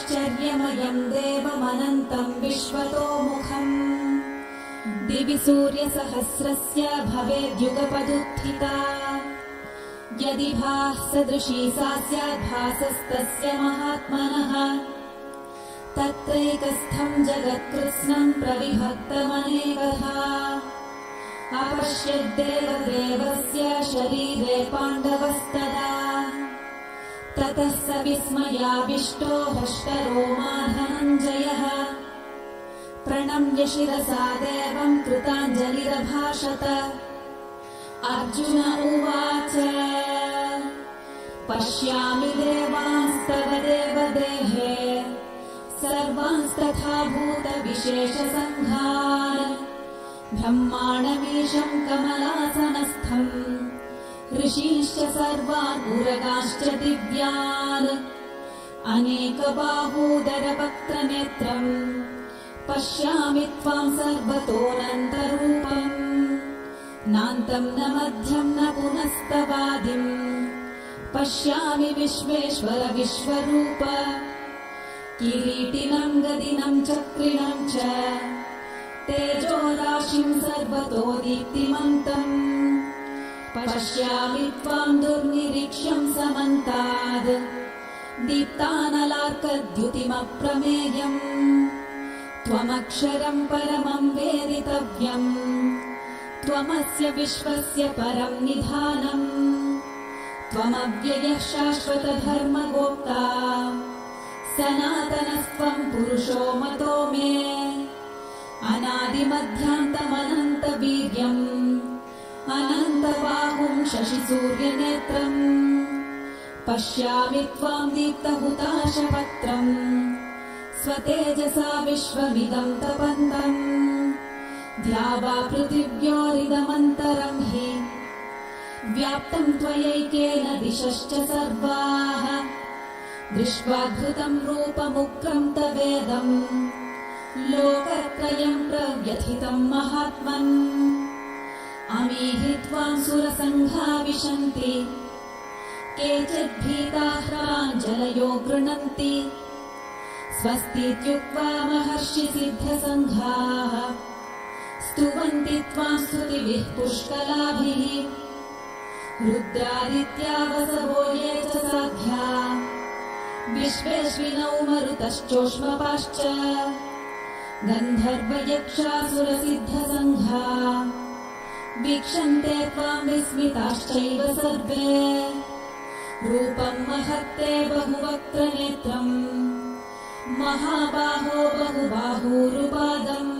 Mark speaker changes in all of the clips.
Speaker 1: आश्चर्यमयं देवमनन्तं विश्वतोमुखम् दिवि सूर्यसहस्रस्य भवेद्युगपदुत्थिता यदि भासदृशी सा स्याद्भासस्तस्य महात्मनः तत्रैकस्थं जगत्कृत्स्नं प्रविभक्तमनेकधा अपश्यद्देवदेवस्य शरीरे पाण्डवस्तदा ततः स विस्मयाविष्टो हृष्टरोमा धनञ्जयः प्रणम्य शिरसा देवं कृताञ्जलिरभाषत अर्जुन उवाच पश्यामि देवांस्तव देवदेहे सर्वांस्तथा भूतविशेषसङ्घान् ब्रह्माणमीशं कमलासनस्थम् ऋषीश्च सर्वान् उरगाश्च दिव्यान् अनेकबाहूदरवक्त्रनेत्रम् पश्यामि त्वां सर्वतोऽनन्तरूपम् नान्तं न मध्यं न पुनस्तवादिम् पश्यामि विश्वेश्वर विश्वरूप किरीटिनं गदिनं चक्रिणं च तेजोराशिं सर्वतो दीप्तिमन्तम् पश्यामि त्वां दुर्निरीक्ष्यं समन्ताद् दीप्तानलार्कद्युतिमप्रमेयम् त्वमक्षरं परमं वेदितव्यम् त्वमस्य विश्वस्य परं निधानम् त्वमव्ययः शाश्वतधर्मगोप्ता सनातनस्त्वं पुरुषो मतो मे अनादिमध्यान्तमनन्तवीर्यम् अनन्तबाहुं शशिसूर्यनेत्रम् पश्यामि त्वां दीप्तहुताशवक्त्रम् स्वतेजसा विश्वमिदं तपन्तम् द्यावा पृथिव्योरिदमन्तरं हि व्याप्तं त्वयैकेन दिशश्च सर्वाः दृष्ट्वाद्भुतं रूपमुग्रं तवेदम् लोकत्रयं प्रव्यथितं महात्मन् अमीहि त्वां सुरसङ्घा विशन्ति केचिद्भीताः प्राञ्जलयो गृह्णन्ति स्वस्तीत्युक्त्वा महर्षिसिद्धसङ्घाः स्तुवन्ति त्वां स्तुतिभिः पुष्कलाभिः रुद्रादित्या वसवो ये च साध्या विश्वेश्विनौ मरुतश्चोष्मपाश्च गन्धर्वयक्षासुरसिद्धसङ्घा वीक्षन्ते त्वां विस्मिताश्चैव सर्वे रूपं महत्ते बहुवक्त्रनेत्रम् महाबाहो बहुबाहूरुपादम्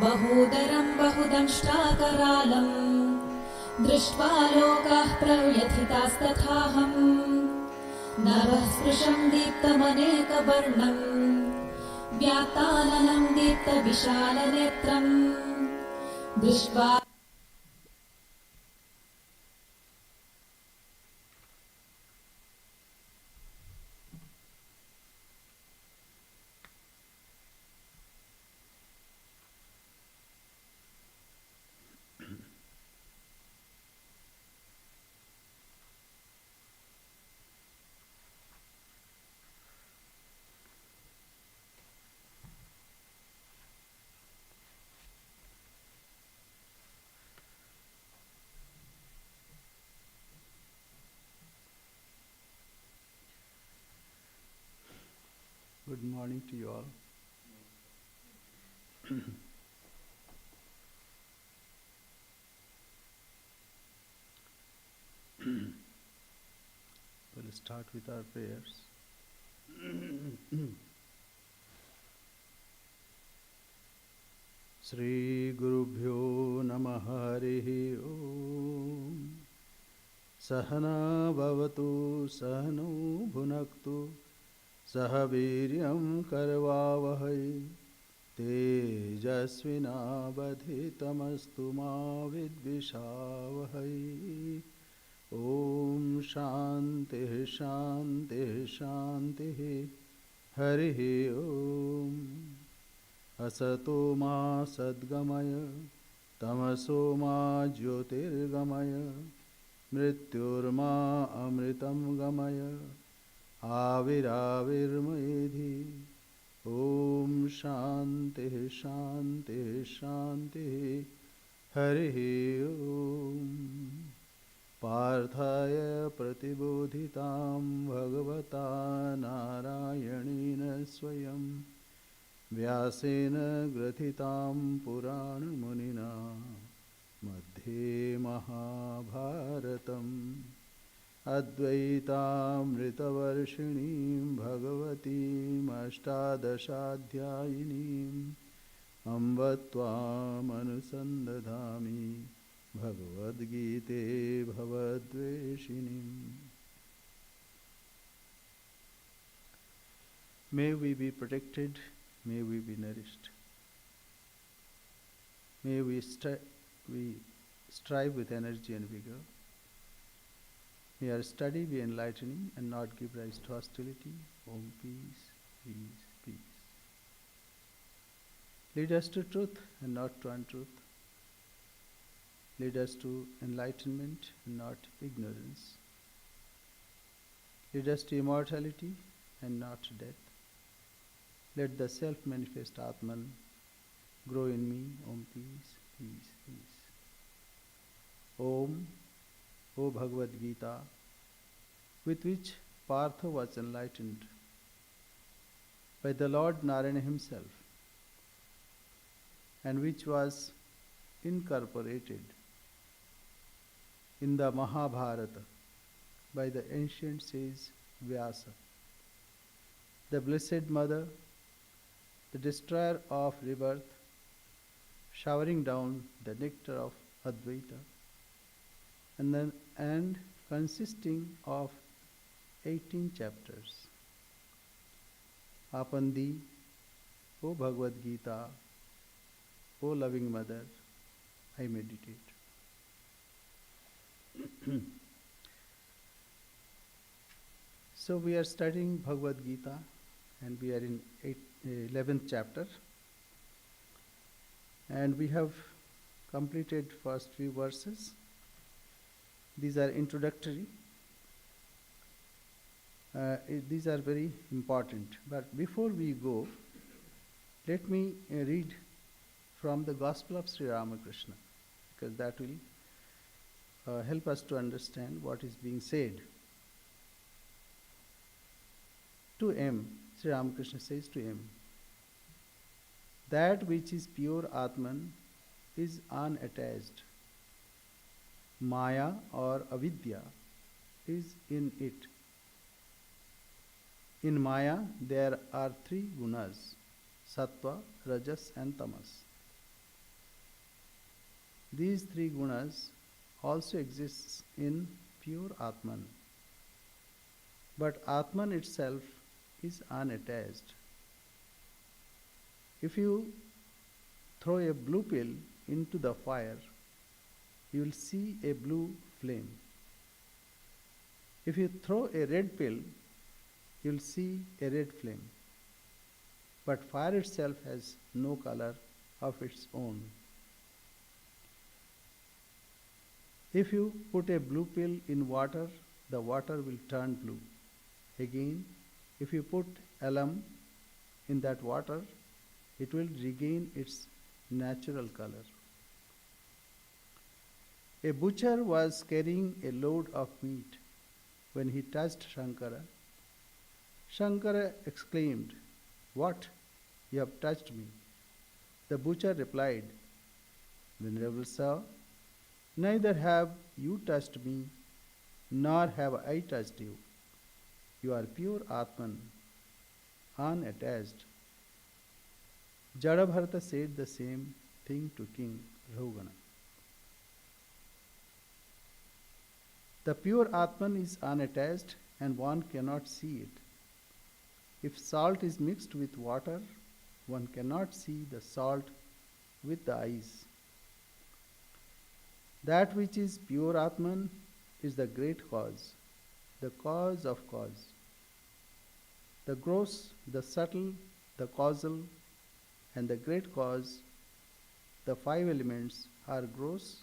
Speaker 1: बहुदरं बहुदंष्ट्राकरालम् दृष्ट्वा लोकाः प्रव्यथितास्तथाहम् नभः स्पृशं दीप्तमनेकवर्णम् व्यात्ताननं दीप्तविशालनेत्रम् दृष्ट्वा
Speaker 2: Good morning to you all. We'll start with our prayers. Shri Gurubhyo Namaha Harihi Om Sahana Bhavatu Sahano Bhunaktu Saha Viryam Karvavahai Tejasvinavadhitamastu ma vidvishavahai Om Shanti Shanti Shanti Harihi Om Asato ma Sadgamaya Tamaso ma Jyotirgamaya Mrityurma Amritam Gamaya आविराविर्मयेधि। ॐ शान्तिः शान्तिः शान्तिः। हरिः ॐ। पार्थाय प्रतिबोधितां भगवता नारायणेन स्वयं व्यासेन ग्रथितां पुराणमुनिना मध्ये महाभारतम् अद्वैतामृतवर्षिणीं भगवतीम् अष्टादशाध्यायिनीम् अम्ब त्वामनुसन्दधामि भगवद्गीते भवद्वेषिणीम्। May we be protected, may we be nourished. May we strive with energy and vigor. May our study be enlightening and not give rise to hostility. Om peace, peace, peace. Lead us to truth and not to untruth. Lead us to enlightenment and not ignorance. Lead us to immortality and not death. Let the self-manifest Atman grow in me. Om peace, peace, peace. Om, O Bhagavad Gita, with which Partha was enlightened by the Lord Narayana himself, and which was incorporated in the Mahabharata by the ancient sage Vyasa, the Blessed Mother, the destroyer of rebirth, showering down the nectar of Advaita, and consisting of 18 chapters. Upon thee, O Bhagavad Gita, O loving Mother, I meditate. So we are studying Bhagavad Gita and we are in 11th chapter, and we have completed first few verses. These are introductory. These are very important. But before we go, let me read from the Gospel of Sri Ramakrishna, because that will help us to understand what is being said. To M, Sri Ramakrishna says to M, that which is pure Atman is unattached. Maya or avidya is in it. In Maya there are three gunas, sattva, rajas and tamas. These three gunas also exists in pure Atman. But Atman itself is unattached. If you throw a blue pill into the fire, you will see a blue flame. If you throw a red pill, you will see a red flame. But fire itself has no color of its own. If you put a blue pill in water, the water will turn blue. Again, if you put alum in that water, it will regain its natural color. A butcher was carrying a load of meat when he touched Shankara. Shankara exclaimed, "What? You have touched me." The butcher replied, "Venerable sir, neither have you touched me, nor have I touched you. You are pure Atman, unattached." Jadabharata said the same thing to King Rahugana. The pure Atman is unattached and one cannot see it. If salt is mixed with water, one cannot see the salt with the eyes. That which is pure Atman is the great cause, the cause of cause. The gross, the subtle, the causal, and the great cause, the five elements are gross.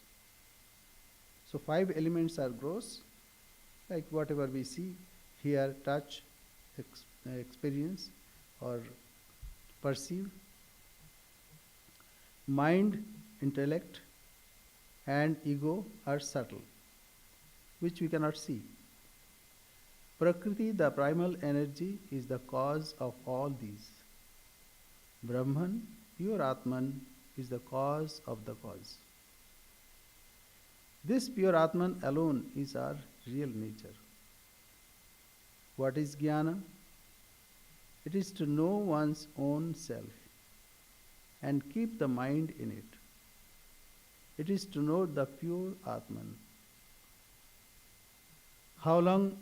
Speaker 2: So 5 elements are gross, like whatever we see, hear, touch, experience or perceive. Mind, intellect, and ego are subtle, which we cannot see. Prakriti, the primal energy, is the cause of all these. Brahman, pure Atman, is the cause of the cause. This pure Atman alone is our real nature. What is jnana? It is to know one's own self and keep the mind in it. It is to know the pure Atman. How long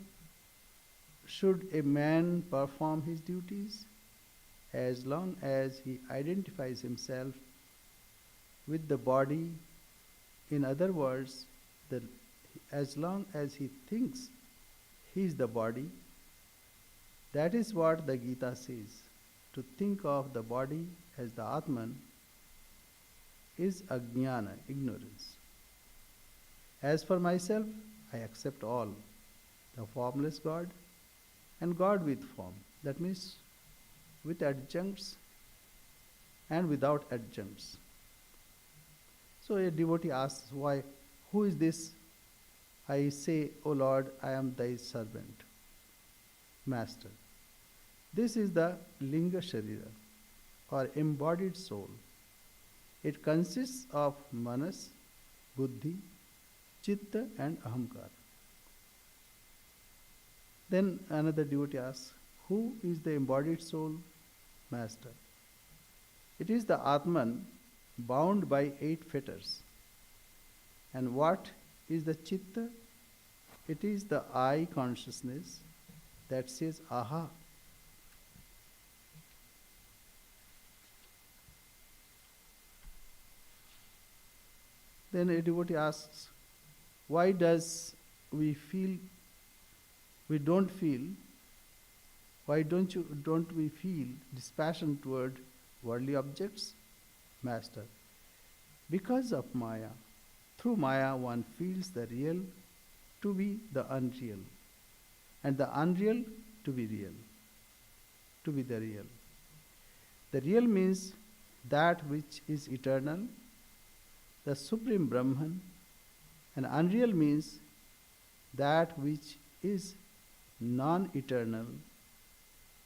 Speaker 2: should a man perform his duties? As long as he identifies himself with the body. In other words, as long as he thinks he is the body. That is what the Gita says. To think of the body as the Atman is ajnana, ignorance. As for myself, I accept all, the formless God and God with form. That means with adjuncts and without adjuncts. So a devotee asks, why, who is this? I say, O Lord, I am thy servant, master. This is the Linga Sharira, or embodied soul. It consists of manas, buddhi, chitta and ahamkara. Then another devotee asks, who is the embodied soul? Master. It is the Atman bound by 8 fetters. And what is the chitta? It is the I consciousness that says aha. Then a devotee asks, why does we don't feel, why don't we feel dispassion toward worldly objects? Master, because of Maya. Through Maya one feels the real to be the unreal, and the unreal to be real, to be the real. The real means that which is eternal, the Supreme Brahman, and unreal means that which is non-eternal,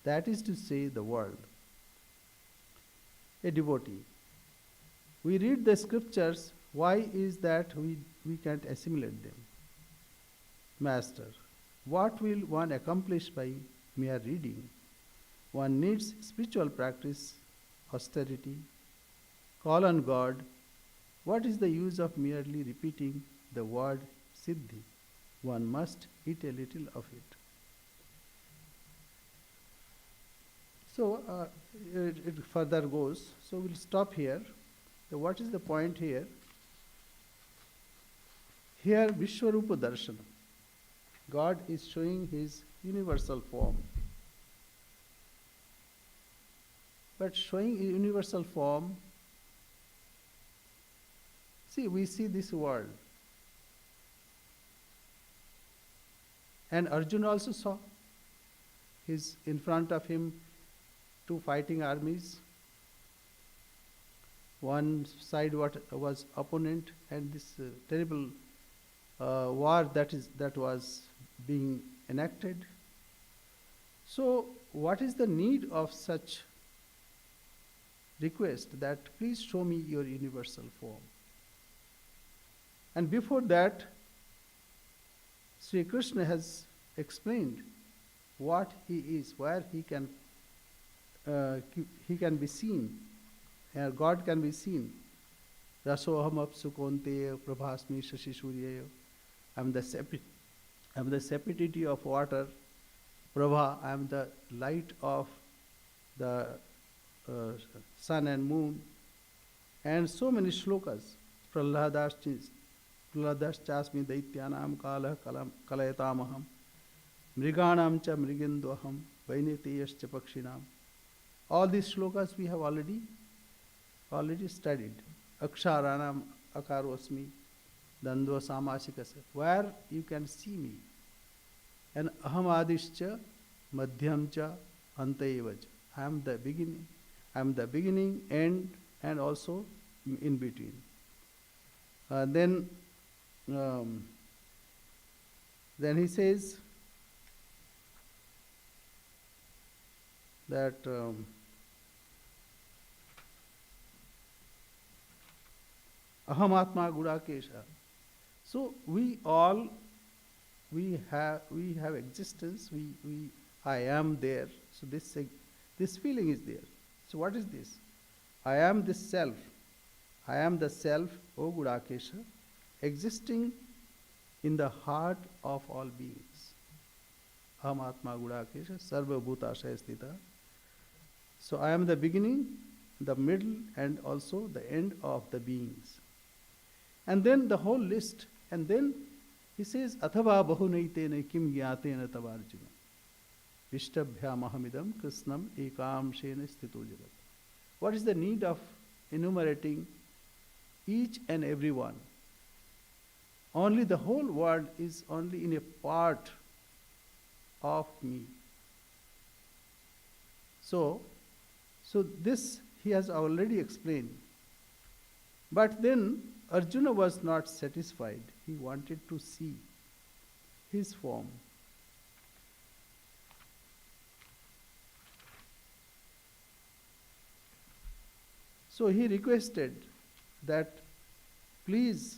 Speaker 2: that is to say the world. A devotee. We read the scriptures, why is that we can't assimilate them? Master, what will one accomplish by mere reading? One needs spiritual practice, austerity, call on God. What is the use of merely repeating the word Siddhi? One must eat a little of it. So it further goes. So we'll stop here. So what is the point here? Here Vishwarupa Darshana. God is showing his universal form. But showing a universal form, see, we see this world. And Arjuna also saw. He's in front of him 2 fighting armies. One side was opponent, and this terrible war that was being enacted. So what is the need of such request that please show me your universal form? And before that, Sri Krishna has explained what he is, where he can be seen, God can be seen. Rasoham apsu konteya prabhasmi shashi suryayo. I am the sapidity of water. Prabha, I am the light of the sun and moon. And so many shlokas. Prahladas chasmi daityanam kala kalayatamaham. Mriganam cha mrigendoham. Vaineteyascha pakshinam. All these shlokas we have already studied. Aksharanam akarosmi. Dandva samasikasa. Where you can see me. And aham adishcha madhyam cha, anta eva cha. I am the beginning. I am the beginning, end, and also in between. Then he says that aham atma gudakesha. So we all we have existence. I am there. So this feeling is there. So what is this? I am this self. I am the self, O Gudakesha, existing in the heart of all beings. Aham Atma Gudakesha, Sarva Bhutashaya Sthita. So I am the beginning, the middle, and also the end of the beings. And then the whole list. And then he says, Athava bahunaitena kim gyatena tavarjuna. Vishtabhyam ahamidam krishnam ekamshena sthito jagat. What is the need of enumerating each and every one? Only the whole world is only in a part of me. So this he has already explained. But then Arjuna was not satisfied. He wanted to see his form. So he requested that, please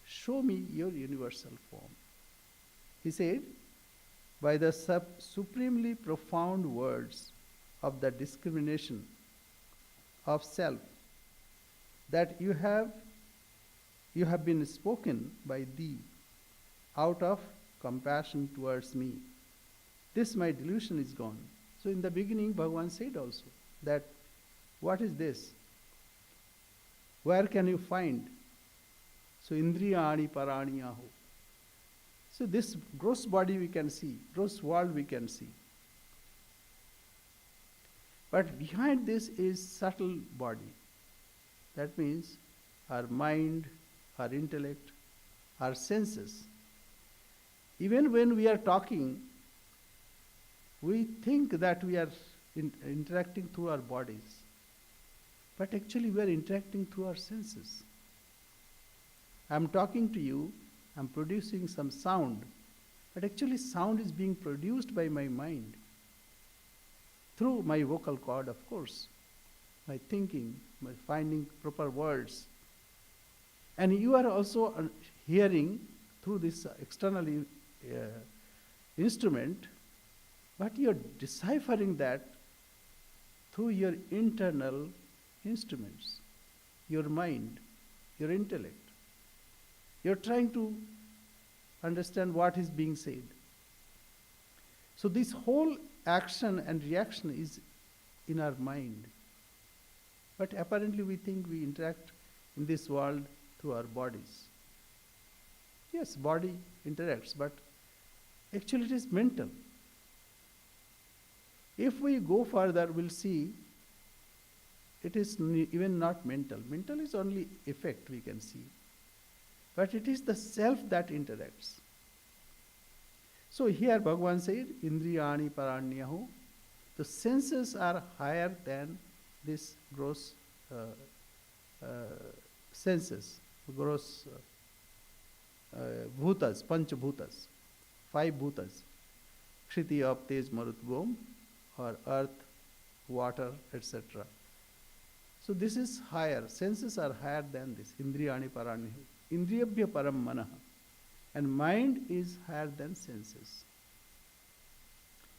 Speaker 2: show me your universal form. He said, by the supremely profound words of the discrimination of self that you have been spoken by thee out of compassion towards me, this my delusion is gone. So in the beginning, Bhagavan said also that, what is this? Where can you find? So indriyani parani aho. So this gross body we can see, gross world we can see. But behind this is subtle body. That means our mind, our intellect, our senses. Even when we are talking, we think that we are interacting through our bodies. But actually we are interacting through our senses. I am talking to you, I am producing some sound, but actually sound is being produced by my mind. Through my vocal cord, of course, my thinking, my finding proper words. And you are also hearing through this external instrument, but you are deciphering that through your internal instruments, your mind, your intellect. You are trying to understand what is being said. So this whole action and reaction is in our mind. But apparently we think we interact in this world through our bodies. Yes, body interacts, but actually it is mental. If we go further, we'll see it is even not mental. Mental is only effect we can see. But it is the self that interacts. So here Bhagavan said, Indriyani paranyaho. The senses are higher than this gross senses, gross bhutas, panch bhutas, 5 bhutas. Kshiti, Ap, Tej, Marut, Vom, or earth, water, etc. So this is higher. Senses are higher than this. Indriyani paranyaho. Indriyabhya param manaha. And mind is higher than senses.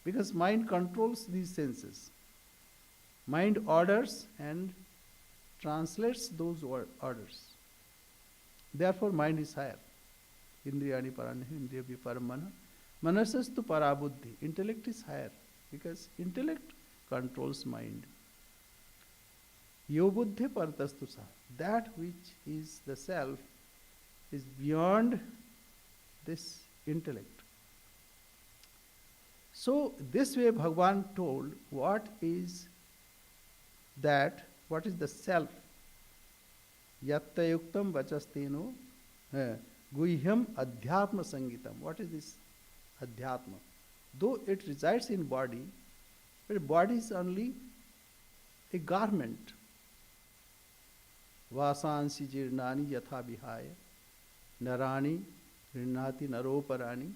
Speaker 2: Because mind controls these senses. Mind orders and translates those orders. Therefore mind is higher. Indriyani paranyaho, indriyabhya param manaha. Manasastu parabuddhi. Intellect is higher. Because intellect controls mind. Yo buddhi partastu sa. That which is the self is beyond this intellect. So this way Bhagavan told what is that, what is the self. Yatta yuktam vachasteno guhyam adhyatma sangitam. What is this adhyatma? though it resides in body, but body is only a garment. Vasansi jirnani yatha vihaya narani rinati naroparani.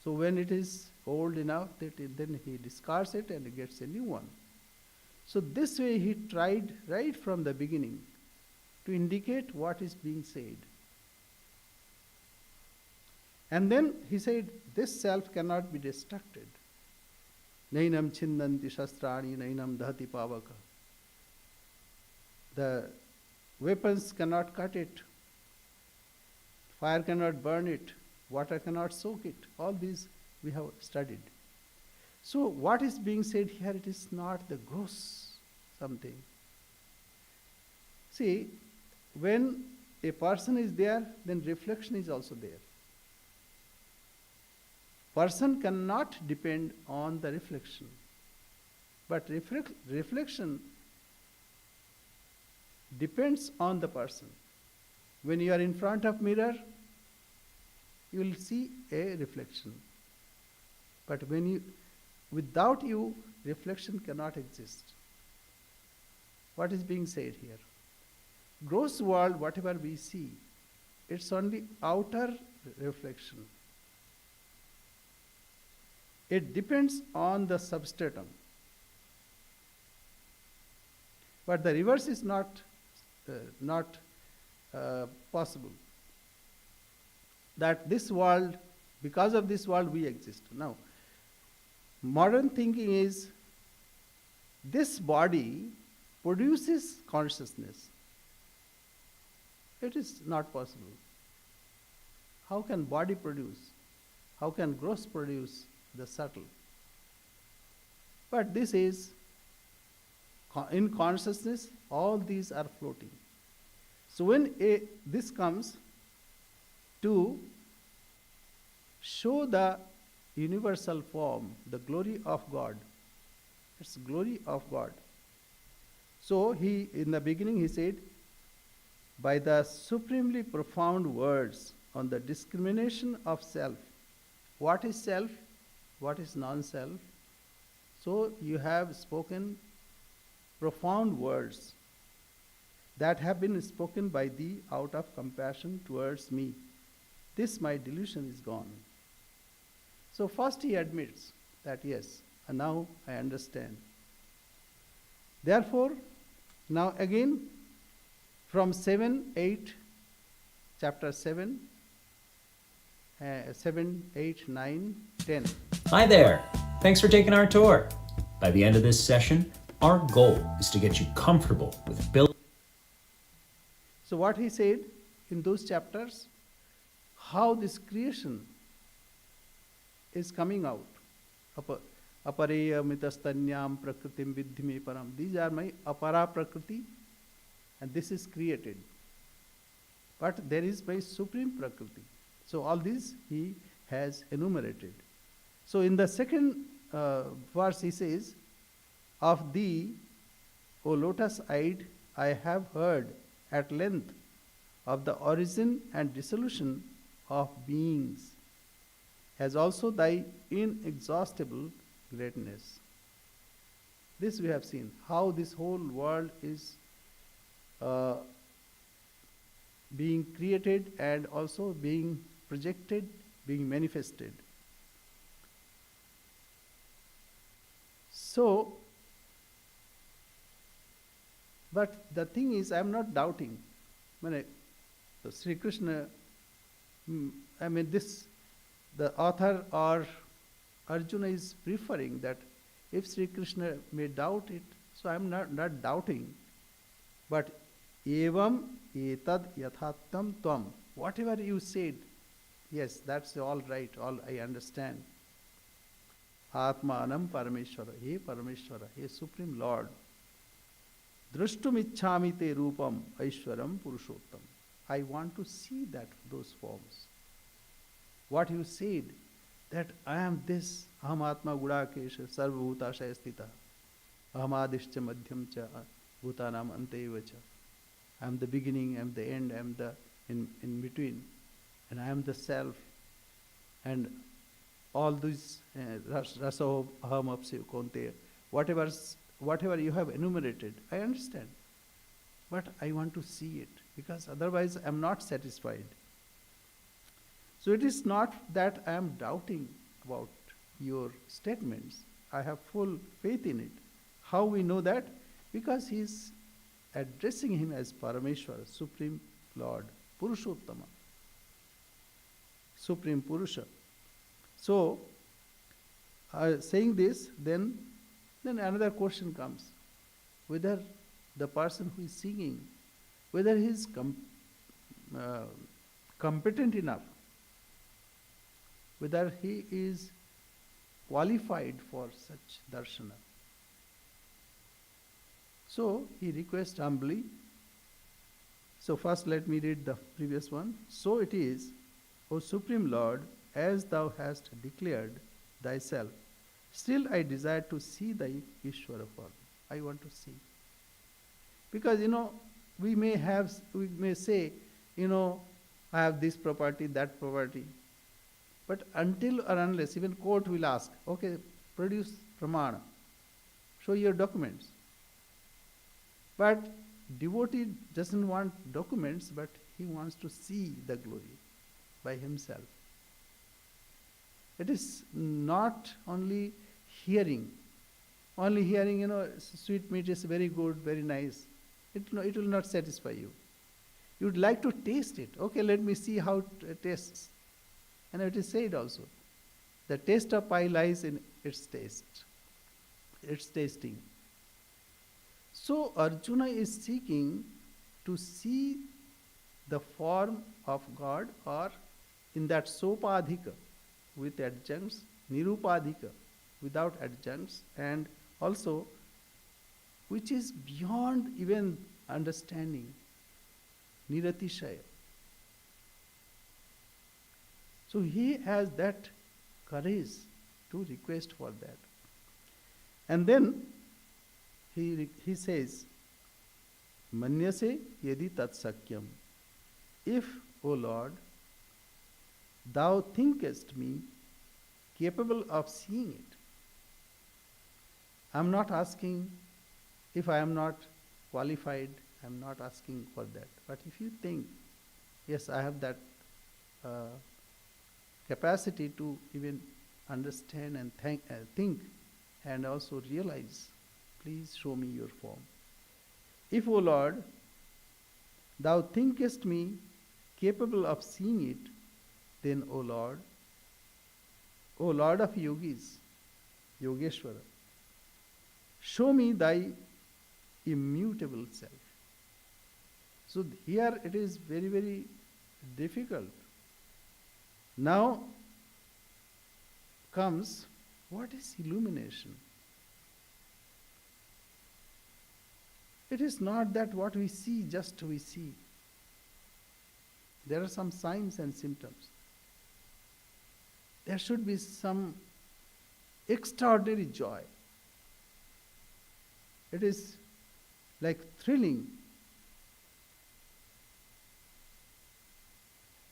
Speaker 2: So when it is old enough, then he discards it and gets a new one. So this way he tried right from the beginning to indicate what is being said. And then he said, this self cannot be destructed. Nainam chindanti shastrani, nainam dhati pavaka. The weapons cannot cut it. Fire cannot burn it. Water cannot soak it. All these we have studied. So what is being said here, it is not the gross something. See, when a person is there, then reflection is also there. Person cannot depend on the reflection. But reflection depends on the person. When you are in front of mirror, you will see a reflection. But without you, reflection cannot exist. What is being said here? Gross world, whatever we see, it's only outer reflection. It depends on the substratum. But the reverse is not possible. That this world, because of this world we exist. Now, modern thinking is this body produces consciousness. It is not possible. How can body produce? How can gross produce the subtle? But this is, in consciousness, all these are floating. So when this comes to show the universal form, the glory of God, it's glory of God. So in the beginning he said, by the supremely profound words on the discrimination of self. What is self? What is non-self? So you have spoken profound words that have been spoken by thee out of compassion towards me. This my delusion is gone. So first he admits that yes, and now I understand. Therefore, now again, from 7, 8, chapter 7, 7, 8, 9, 10.
Speaker 3: Hi there. Thanks for taking our tour. By the end of this session, our goal is to get you comfortable with building.
Speaker 2: So what he said in those chapters, how this creation is coming out. Apareya mitastanyam prakritim vidhi me param. These are my apara prakriti, and this is created. But there is my supreme prakriti. So all these he has enumerated. So in the second verse he says, of thee, O lotus-eyed, I have heard at length of the origin and dissolution of beings, as also thy inexhaustible greatness. This we have seen, how this whole world is being created and also being projected, being manifested. So, but the thing is, I am not doubting. Sri Krishna, the author or Arjuna is preferring that if Sri Krishna may doubt it, so I am not doubting. But evam etad yathatam tvam. Whatever you said, yes, that's all right, all I understand. Atmanam Parameshwara, He Supreme Lord. Drashtum ichchami te rupam aishwaram purushottam. I want to see those forms. What you said, that I am this, aham atma gudakesha sarvabhutashaya sthita, aham adishcha madhyam cha bhutanam anteva cha. I am the beginning, I am the end, I am the in between, and I am the self. And all these rasa aham apsya konte, whatever you have enumerated, I understand. But I want to see it, because otherwise I am not satisfied. So it is not that I am doubting about your statements. I have full faith in it. How we know that? Because he is addressing him as Parameshwara, Supreme Lord, Purushottama, Supreme Purusha. So, saying this, then another question comes, whether the person who is singing, whether he is competent enough, whether he is qualified for such darshana. So he requests humbly. So first let me read the previous one. So it is, O Supreme Lord, as thou hast declared thyself, still I desire to see thy Ishvara form. I want to see. Because, we may say, I have this property, that property. But until or unless, even court will ask, okay, produce pramana, show your documents. But devotee doesn't want documents, but he wants to see the glory by himself. It is not only hearing. Only hearing, sweet meat is very good, very nice. It will not satisfy you. You would like to taste it. Okay, let me see how it tastes. And it is said also, the taste of pie lies in its taste, its tasting. So Arjuna is seeking to see the form of God, or in that sopadhika with adjuncts, nirupadhika without adjuncts, and also which is beyond even understanding, niratishaya. So he has that courage to request for that. And then he says, Manyase yadi tat sakyam. If, O Lord, thou thinkest me capable of seeing it. I am not asking if I am not qualified, I am not asking for that. But if you think, yes, I have that capacity to even understand and think and also realize, please show me your form. If, O Lord, thou thinkest me capable of seeing it, then, O Lord of yogis, Yogeshwara, show me thy immutable self. So here it is very, very difficult. Now comes, what is illumination? It is not that what we see, just we see. There are some signs and symptoms. There should be some extraordinary joy. It is like thrilling.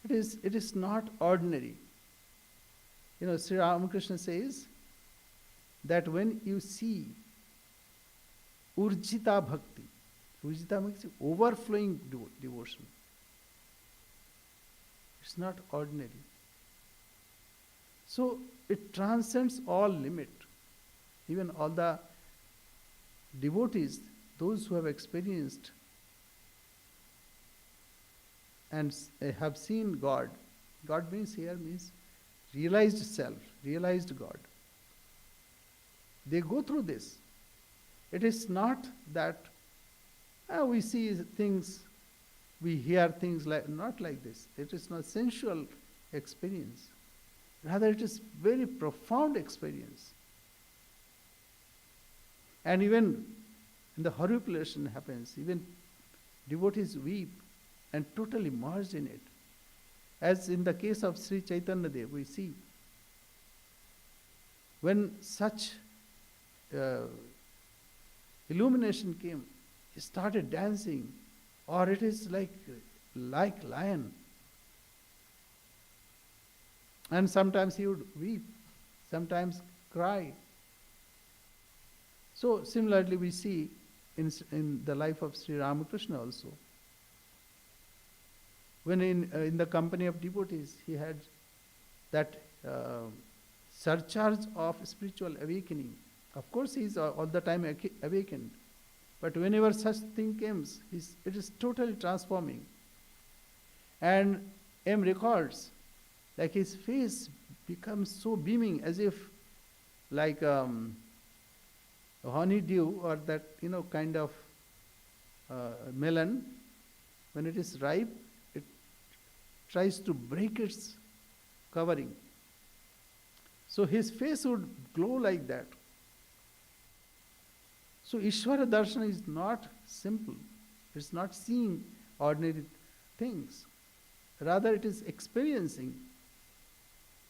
Speaker 2: It is not ordinary. Sri Ramakrishna says that when you see urjita bhakti, urjita means overflowing devotion. It's not ordinary. So it transcends all limit. Even all the devotees, those who have experienced and have seen God. God means realized self, realized God. They go through this. It is not that we see things, we hear things not like this. It is not sensual experience. Rather, it is very profound experience. And even in the horripilation happens, even devotees weep and totally immersed in it. As in the case of Sri Chaitanya Dev, we see when such illumination came, he started dancing, or it is like lion. And sometimes he would weep sometimes cry. So similarly we see in the life of Sri Ramakrishna also. When in the company of devotees, he had that surcharge of spiritual awakening. Of course, he is all the time awakened. But whenever such thing comes, it is totally transforming. And M records, like his face becomes so beaming as if like honeydew or that, kind of melon. When it is ripe, it tries to break its covering. So his face would glow like that. So Ishvara Darshan is not simple. It's not seeing ordinary things. Rather, it is experiencing,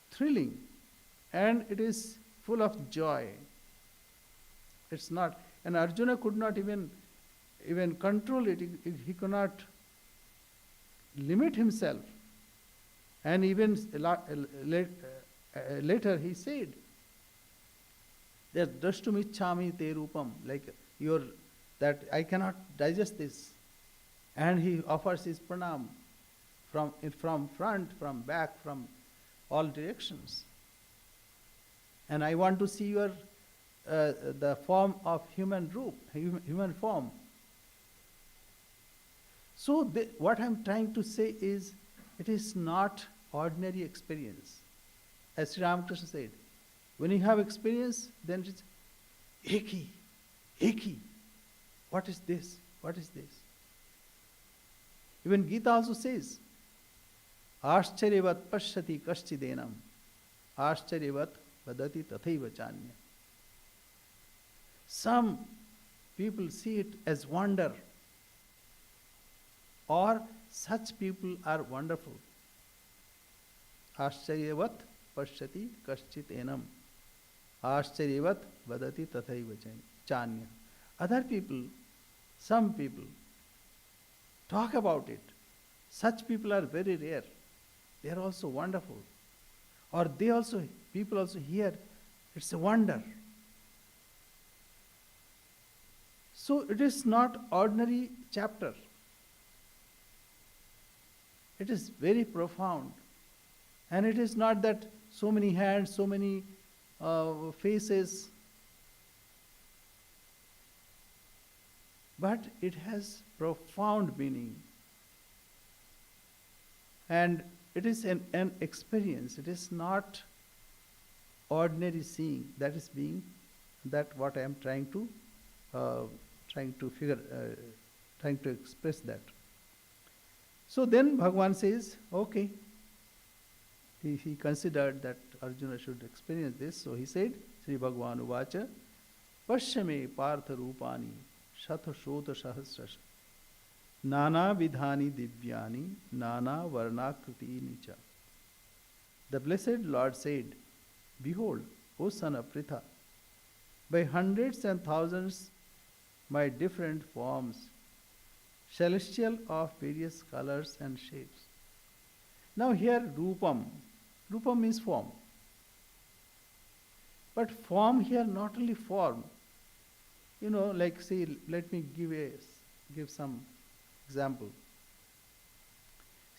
Speaker 2: thrilling, and it is full of joy. It's not, and Arjuna could not even control it. He could not limit himself. And even later he said that drashtumichhami te rupam, like that I cannot digest this. And he offers his pranam from front, from back, from all directions. And I want to see your the form of human form. So what I'm trying to say is, it is not ordinary experience. As Sri Ramakrishna said, when you have experience, then it's eki. What is this? What is this? Even Gita also says, Ascharyavat pashyati kaschidenam, Ascharyavat vadati tathaiva chanya. Some people see it as wonder, or such people are wonderful. Ascharyavat pashyati kaschidenam, Ascharyavat vadati tathaiva chanya. Other people, some people, talk about it. Such people are very rare. They are also wonderful. Or people also hear, it's a wonder. So it is not ordinary chapter. It is very profound. And it is not that so many hands, so many faces, but it has profound meaning. And it is an experience. It is not ordinary seeing. That is what I am trying to express that. So then Bhagavan says, okay, he considered that Arjuna should experience this. So he said, Sri Bhagavan Uvacha, Pashyame Partha Rupani Shatha Shota Sahasrasha Nana Vidhani Divyani Nana Varnakriti Nicha. The blessed Lord said, behold, O son of Pritha, by hundreds and thousands my different forms, celestial of various colors and shapes. Now here Rupam means form. But form here, not only form, like say, let me give some example.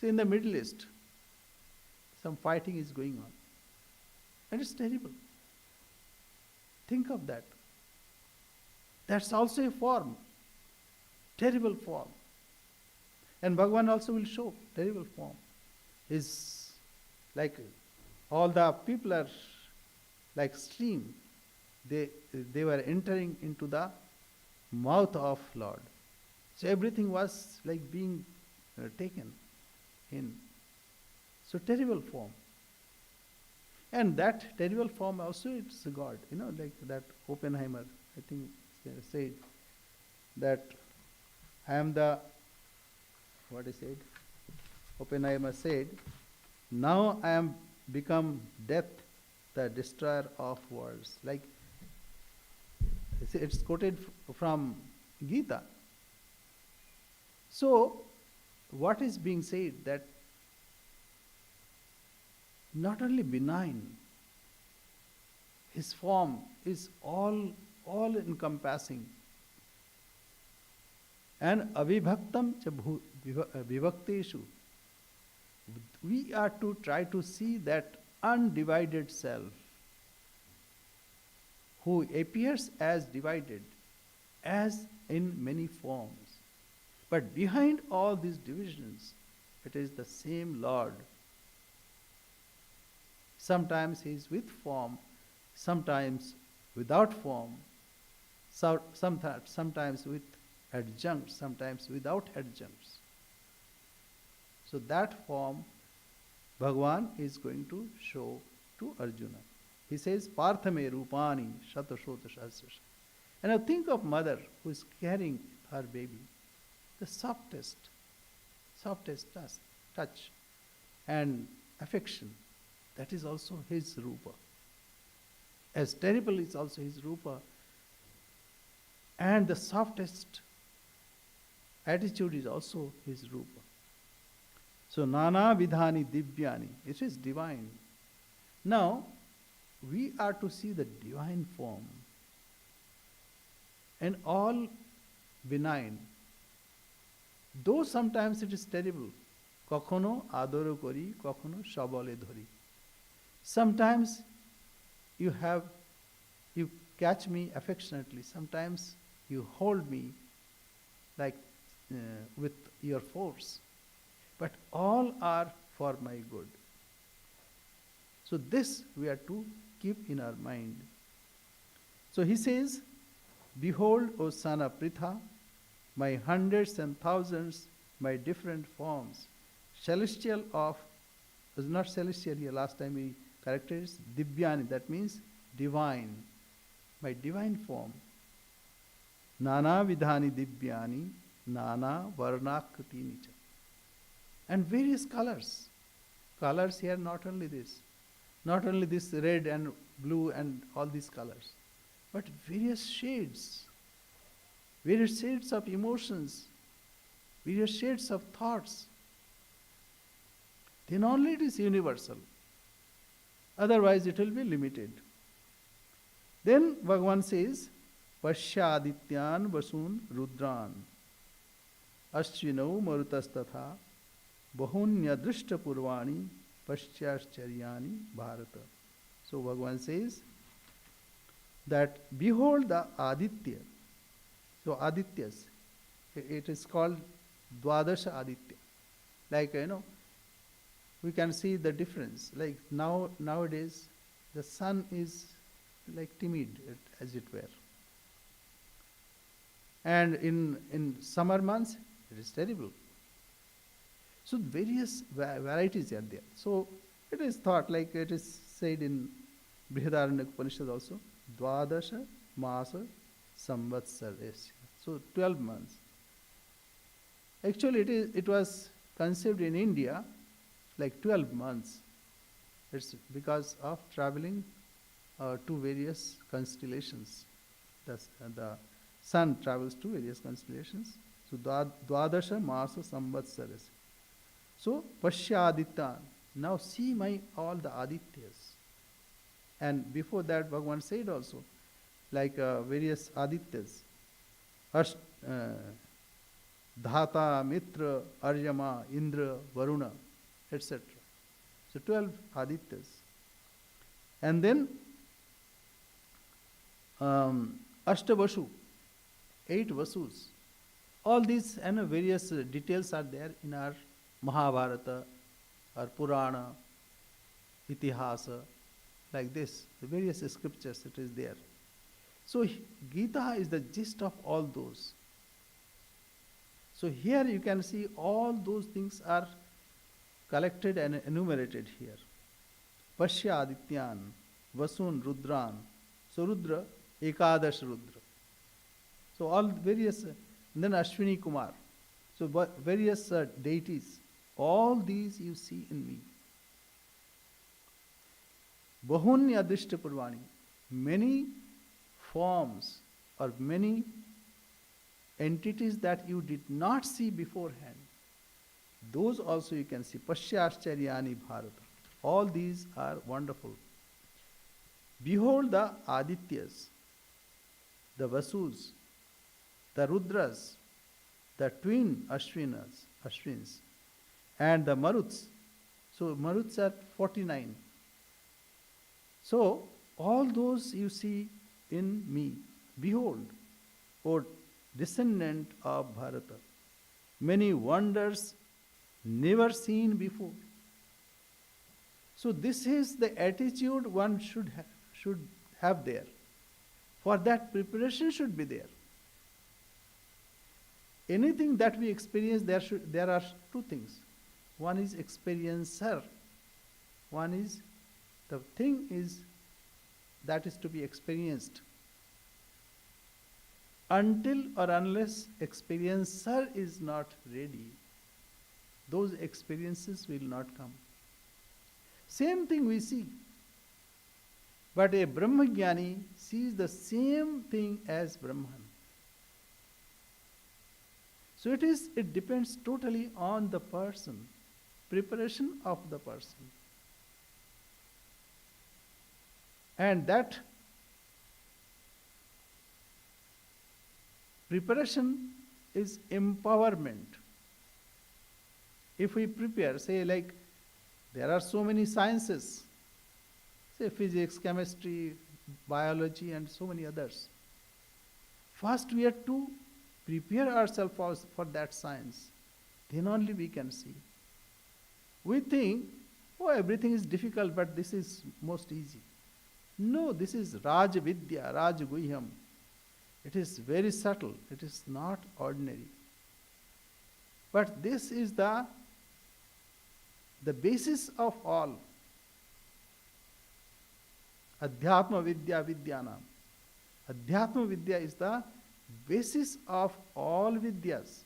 Speaker 2: See, in the Middle East, some fighting is going on. And it's terrible. Think of that. That's also a form. Terrible form. And Bhagavan also will show terrible form. Is like all the people are like stream. They were entering into the mouth of Lord. So everything was like being taken in. So terrible form. And that terrible form also, it's God. Like that Oppenheimer, I think said that I am the, what he said? Oppenheimer said, now I am become death, the destroyer of worlds. Like, it's quoted from Gita. So, what is being said? That not only benign, His form is all encompassing. And avibhaktam cha vibhakteshu. We are to try to see that undivided self who appears as divided, as in many forms. But behind all these divisions, it is the same Lord. Sometimes he is with form, sometimes without form, sometimes with adjuncts, sometimes without adjuncts. So that form Bhagavan is going to show to Arjuna. He says, Parthame Rupani Shatashota Sahasrasha. And now think of mother who is carrying her baby. The softest touch and affection. That is also his Rupa. As terrible is also his Rupa. And the softest attitude is also his Rupa. So, Nana Vidhani Divyani, it is divine. Now, we are to see the divine form. And all benign. Though sometimes it is terrible. Kokhono adoro kori, kokhono shabale dhori. Sometimes you catch me affectionately. Sometimes you hold me like with your force. But all are for my good. So this we are to keep in our mind. So he says, behold, O son of Pritha, my hundreds and thousands, my different forms, celestial of, was not celestial here, last time we corrected it, Divyani, that means divine, my divine form. Nana Vidhani Divyani, Nana Varnakriti Nicha. And various colors. Colors here, not only this red and blue and all these colors, but various shades of emotions, various shades of thoughts. Then only it is universal. Otherwise it will be limited. Then Bhagavan says, Pashyadityan Vasun Rudran Ashwinau Marutastatha Bahunya Drishta Purvani Paschyacharyani Bharata. So Bhagavan says that behold the Aditya. So Adityas, it is called Dwadasha Aditya. Like, we can see the difference. Like nowadays, the sun is like timid, as it were. And in summer months, it is terrible. So various varieties are there. So it is thought, like it is said in Brihadaranyaka Upanishad also, Dwadasha Masa Samvatsarasya. So 12 months. Actually it was conceived in India like 12 months. It's because of traveling to various constellations. The sun travels to various constellations. So Dwadasha Masa Samvatsarasya. So Pashyadityan. Now see all the Adityas. And before that Bhagavan said also, like various Adityas. Dhata, Mitra, Aryama, Indra, Varuna, etc. So 12 Adityas. And then Ashtavashu, 8 Vasus. All these and various details are there in our Mahabharata or Purana, Itihasa, like this. The various scriptures, it is there. So Gita is the gist of all those. So here you can see all those things are collected and enumerated here. Pashya Adityan, Vasun Rudran. So Rudra, Ekadash Rudra. So all various, and then Ashwini Kumar. So various deities. All these you see in me. Bahunya Drishta Purvani. Many forms or many entities that you did not see beforehand. Those also you can see. Pashyascharyani Bharata. All these are wonderful. Behold the Adityas, the Vasus, the Rudras, the twin Ashwins, and the Maruts. So Maruts are 49. So all those you see in me. Behold, O descendant of Bharata, many wonders never seen before. So this is the attitude one should have there. For that, preparation should be there. Anything that we experience, there are two things. One is experiencer. One is the thing is that is to be experienced. Until or unless experiencer is not ready, those experiences will not come. Same thing we see. But a Brahmagyani sees the same thing as Brahman. So it depends totally on the person, preparation of the person. And that preparation is empowerment. If we prepare, say like there are so many sciences, say physics, chemistry, biology, and so many others. First we have to prepare ourselves for that science. Then only we can see. We think, oh, everything is difficult, but this is most easy. No, this is Raj Vidya, Raj Guhyam. It is very subtle. It is not ordinary. But this is the basis of all. Adhyatma Vidya Vidyanam. Adhyatma Vidya is the basis of all Vidyas.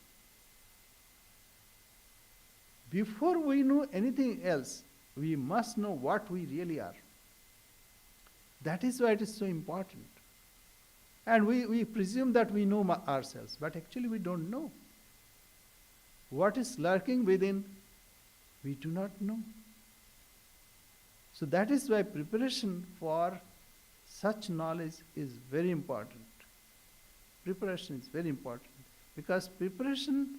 Speaker 2: Before we know anything else, we must know what we really are. That is why it is so important. And we presume that we know ourselves, but actually we don't know. What is lurking within, we do not know. So that is why preparation for such knowledge is very important. Preparation is very important because preparation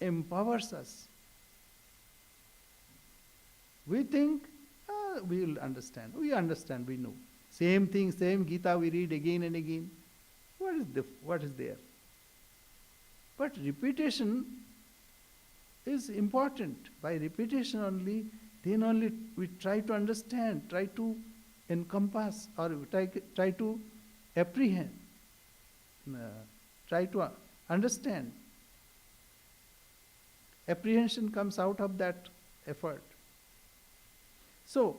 Speaker 2: empowers us. We think, we will understand. We understand, we know. Same thing, same Gita we read again and again. What is there? But repetition is important. By repetition only, then only we try to understand, try to encompass, or try to apprehend, try to understand. Apprehension comes out of that effort. So,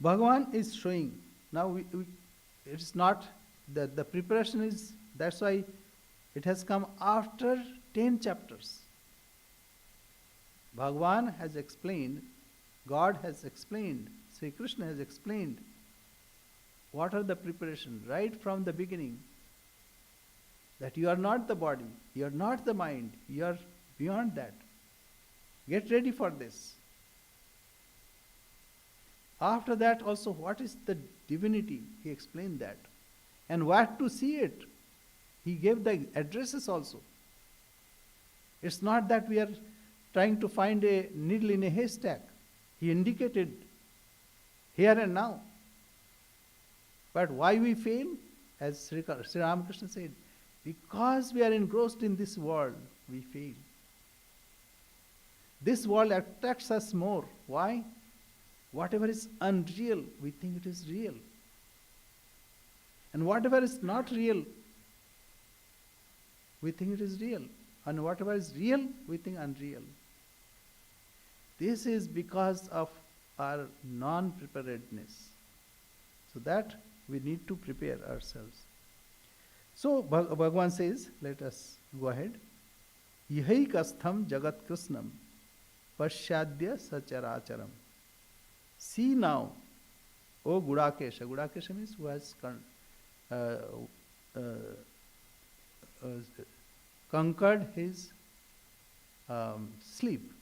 Speaker 2: Bhagavan is showing, now it is not, the preparation is, that's why it has come after 10 chapters. Bhagavan has explained, God has explained, Sri Krishna has explained what are the preparation right from the beginning. That you are not the body, you are not the mind, you are beyond that. Get ready for this. After that also, what is the divinity? He explained that. And where to see it? He gave the addresses also. It's not that we are trying to find a needle in a haystack. He indicated here and now. But why we fail? As Sri Ramakrishna said, because we are engrossed in this world, we fail. This world attracts us more. Why? Whatever is unreal, we think it is real. And whatever is not real, we think it is real. And whatever is real, we think unreal. This is because of our non-preparedness. So that we need to prepare ourselves. So Bhagavan says, let us go ahead. Ihaikastham jagat krishnam pasyadya sacharacharam. See now, O Gudakesha. Gudakesha means who has conquered his sleep.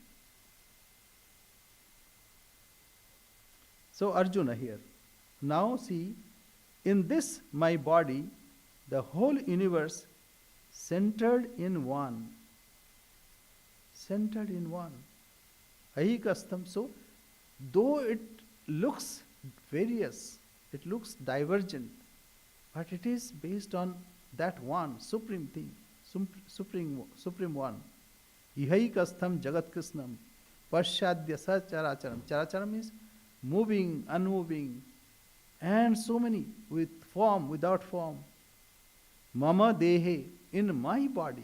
Speaker 2: So Arjuna here. Now see, in this my body, the whole universe centered in one. Centered in one. Ahikastam. So, though it looks various, it looks divergent, but it is based on that one supreme thing, supreme one. Ihaikastham jagat krishnam pasyadya sa characharam. Characharam means moving, unmoving, and so many, with form, without form. Mama dehe, in my body.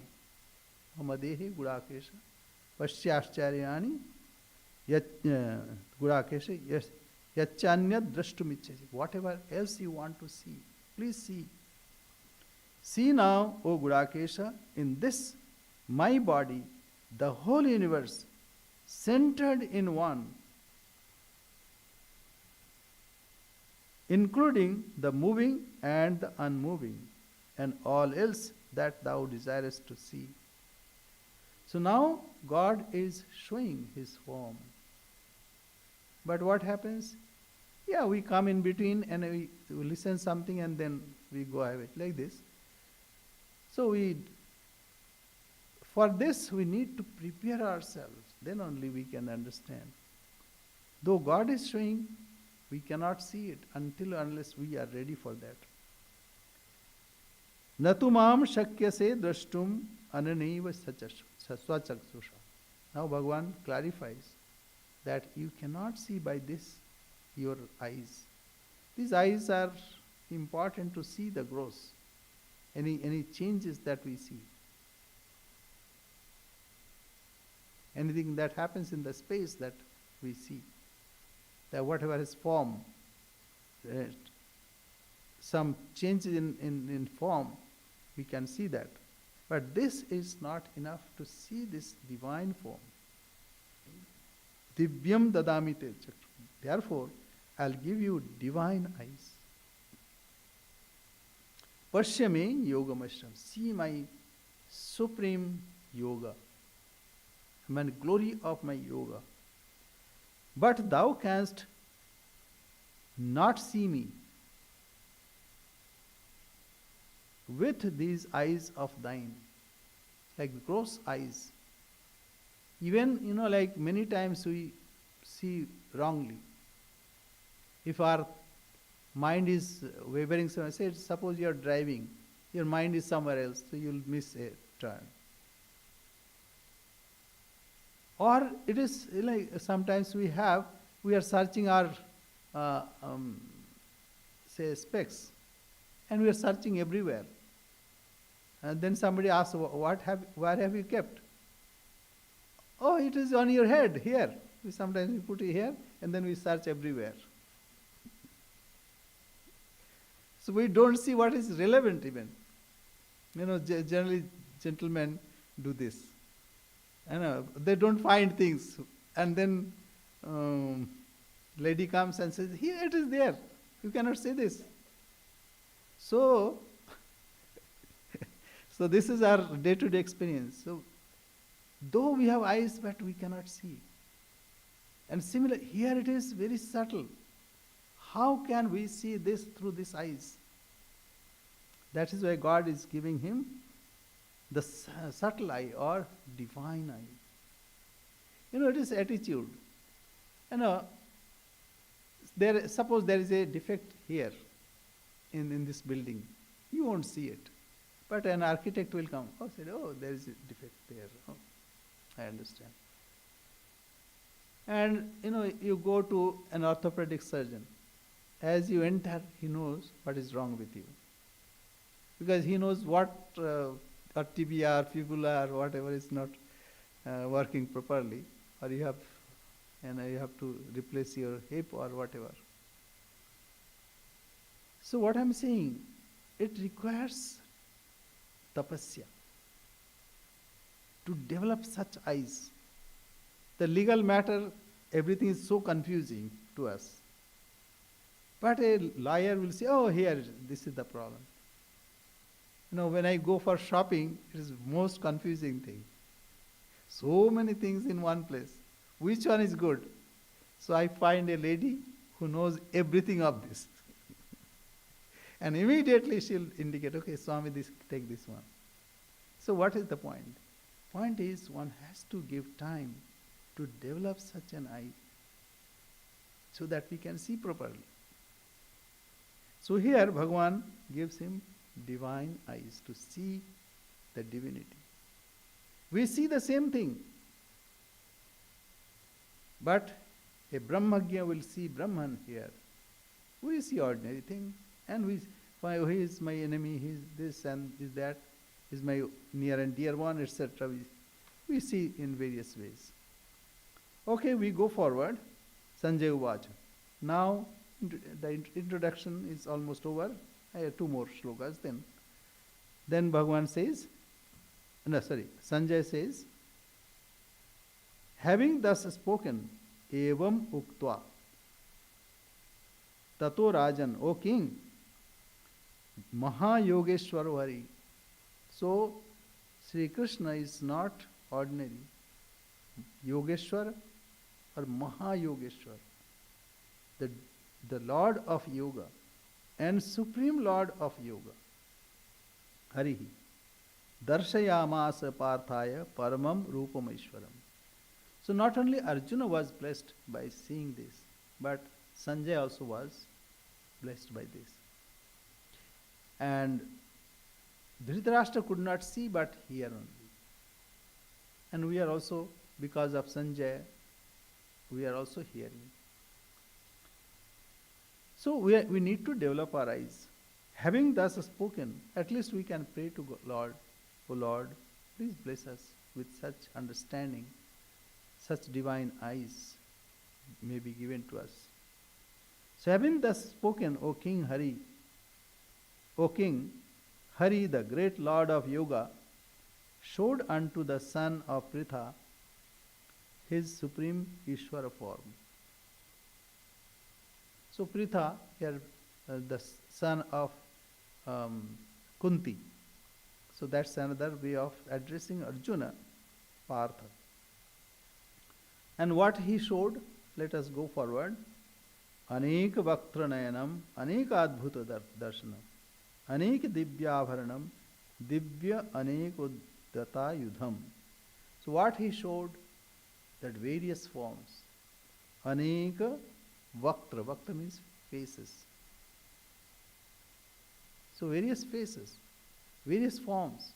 Speaker 2: Mama dehe gudakesha pasyashcharyani gudakesha yachanya drashtumichesi. Whatever else you want to see, please see. See now, O Gudakesha, in this my body, the whole universe centered in one, including the moving and the unmoving, and all else that thou desirest to see. So now God is showing his form. But what happens? Yeah, we come in between and we listen something and then we go away like this. So for this we need to prepare ourselves. Then only we can understand. Though God is showing, we cannot see it unless we are ready for that. Natumam shakyase drashtum ananeva swachaksusha. Now Bhagavan clarifies that you cannot see by this your eyes. These eyes are important to see the gross, any changes that we see. Anything that happens in the space that we see, that whatever is form, some changes in form, we can see that. But this is not enough to see this divine form. Divyam dadami te chakram. Therefore, I'll give you divine eyes. Pashyame yogamashram. See my supreme yoga. I mean, glory of my yoga. But thou canst not see me with these eyes of thine, like gross eyes. Even, like many times we see wrongly. If our mind is wavering somewhere, say, suppose you are driving, your mind is somewhere else, so you'll miss a turn. Or it is like sometimes we are searching our, say, specs, and we are searching everywhere. And then somebody asks, where have you kept? Oh, it is on your head, here. Sometimes we put it here, and then we search everywhere. So we don't see what is relevant even. Generally gentlemen do this. They don't find things. And then lady comes and says, here it is there. You cannot see this. So this is our day-to-day experience. So though we have eyes, but we cannot see. And similar, here it is very subtle. How can we see this through these eyes? That is why God is giving him the subtle eye or divine eye. It is attitude. Suppose there is a defect here in this building. You won't see it. But an architect will come. There is a defect there. Oh, I understand. And you go to an orthopedic surgeon. As you enter, he knows what is wrong with you. Because he knows what or tibia or fibula or whatever is not working properly, or you have to replace your hip or whatever. So what I'm saying, it requires tapasya to develop such eyes. The legal matter, everything is so confusing to us. But a lawyer will say, here, this is the problem. When I go for shopping, it is most confusing thing. So many things in one place. Which one is good? So I find a lady who knows everything of this. And immediately she'll indicate, okay, Swami, take this one. So what is the point? Point is one has to give time to develop such an eye so that we can see properly. So here Bhagavan gives him divine eyes to see the divinity. We see the same thing, but a Brahmagya will see Brahman here. We see ordinary thing, and we find, he is my enemy, he is this and is that, is my near and dear one, etc. We see in various ways. Okay, we go forward. Sanjay Uvacha. Now, the introduction is almost over. I have two more shlokas then. Then Bhagavan says, Sanjay says, having thus spoken, evam uktva, tato rajan, O king, Mahayogeshwar Hari. So, Sri Krishna is not ordinary. Yogeshwar or Mahayogeshwar, the Lord of Yoga and Supreme Lord of Yoga. Harihi. Darshayamasa Parthaya Paramam Rupam Ishwaram. So not only Arjuna was blessed by seeing this, but Sanjay also was blessed by this. And Dhritarashtra could not see but hear only. And we are also, because of Sanjay, we are also hearing. So we need to develop our eyes. Having thus spoken, at least we can pray to Lord, O Lord, please bless us with such understanding, such divine eyes may be given to us. So having thus spoken, O King Hari, O King, Hari, the great Lord of Yoga, showed unto the son of Pritha his supreme Ishvara form. So Pritha, here the son of Kunti. So that's another way of addressing Arjuna, Partha. And what he showed, let us go forward. Anek Vaktranayanam, Anek Adbhuta Darshanam, Anek Divyabharanam, Divya Anek Uddata Yudham. So what he showed, that various forms. Aneka Vaktra. Vaktra means faces. So various faces, various forms.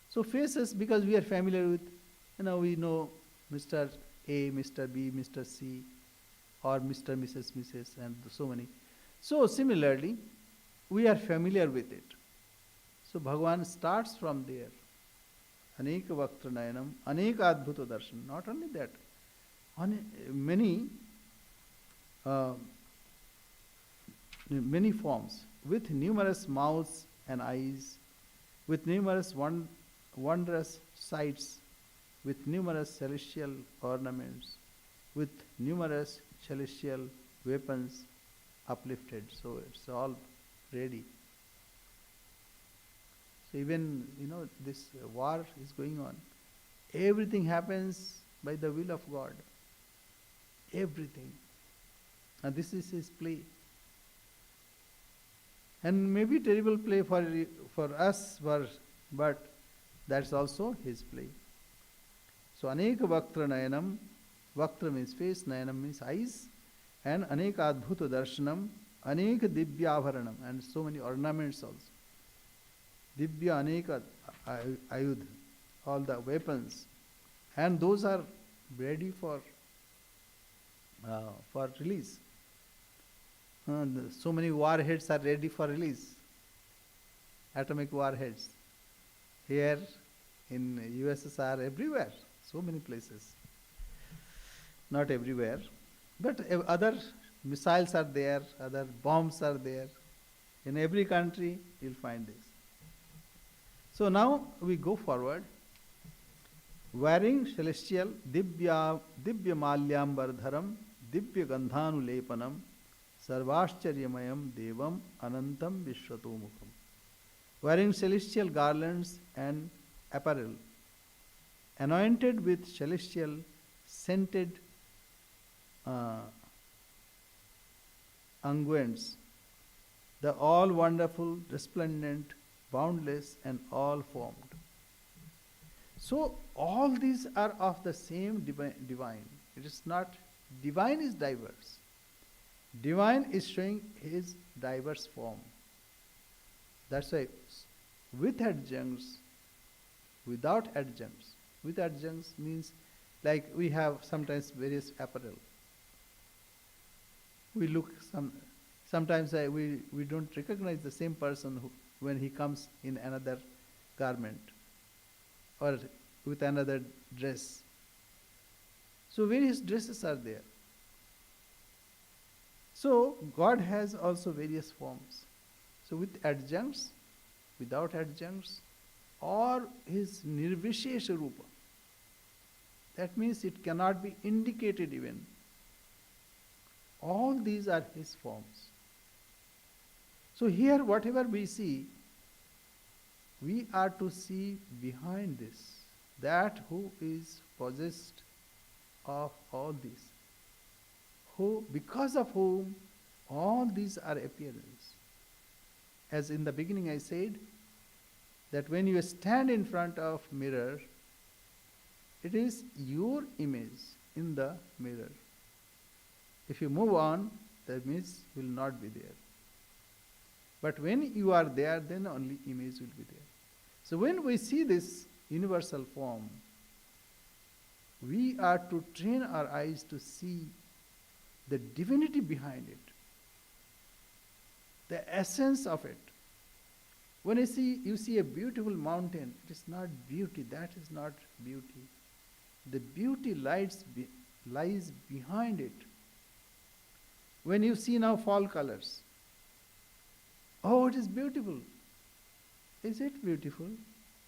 Speaker 2: So faces, because we are familiar with, we know Mr. A, Mr. B, Mr. C, or Mr. Mrs., Mrs., and so many. So similarly, we are familiar with it. So Bhagavan starts from there. Aneka Vaktra Nayanam, Aneka Adbhuta Darshan. Not only that, many forms, with numerous mouths and eyes, with numerous wondrous sights, with numerous celestial ornaments, with numerous celestial weapons uplifted. So it's all ready. So even, this war is going on. Everything happens by the will of God. Everything. And this is his play. And maybe terrible play for us, but that's also his play. So Aneka Vaktra Nayanam, Vaktra means face, Nayanam means eyes, and Aneka Adbhuta Darshanam, Aneka Divyabharanam, and so many ornaments also. Divya Aneka Ayudh, all the weapons, and those are ready for release. So many warheads are ready for release. Atomic warheads. Here in USSR, everywhere, so many places. Not everywhere, but other missiles are there, other bombs are there. In every country, you'll find this. So now we go forward. Wearing celestial Divya Malyambardharam, Divya Gandhanulepanam, Sarvashcharyamayam Devam Anantam Vishwatomukam. Wearing celestial garlands and apparel, anointed with celestial scented unguents, the all wonderful, resplendent, boundless, and all formed. So all these are of the same divine. It is not, divine is diverse. Divine is showing his diverse form. That's why with adjuncts, without adjuncts. With adjuncts means like we have sometimes various apparel. We look sometimes we don't recognize the same person when he comes in another garment or with another dress. So various dresses are there. So God has also various forms. So with adjuncts, without adjuncts, or his nirvishesha rupa. That means it cannot be indicated even. All these are his forms. So here whatever we see, we are to see behind this, that who is possessed of all these, who, because of whom all these are appearance. As in the beginning I said, that when you stand in front of mirror, it is your image in the mirror. If you move on, the image will not be there. But when you are there, then only image will be there. So when we see this universal form, we are to train our eyes to see the divinity behind it, the essence of it. When you see a beautiful mountain, it is not beauty, that is not beauty. The beauty lies behind it. When you see now fall colors, oh, it is beautiful. Is it beautiful?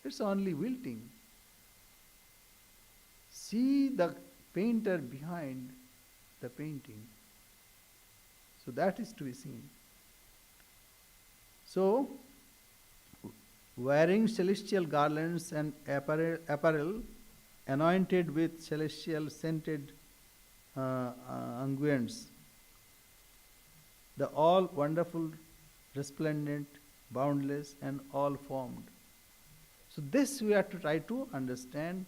Speaker 2: It's only wilting. See the painter behind the painting. So that is to be seen. So, wearing celestial garlands and apparel anointed with celestial scented unguents, the all wonderful, resplendent, boundless, and all formed. So this we have to try to understand,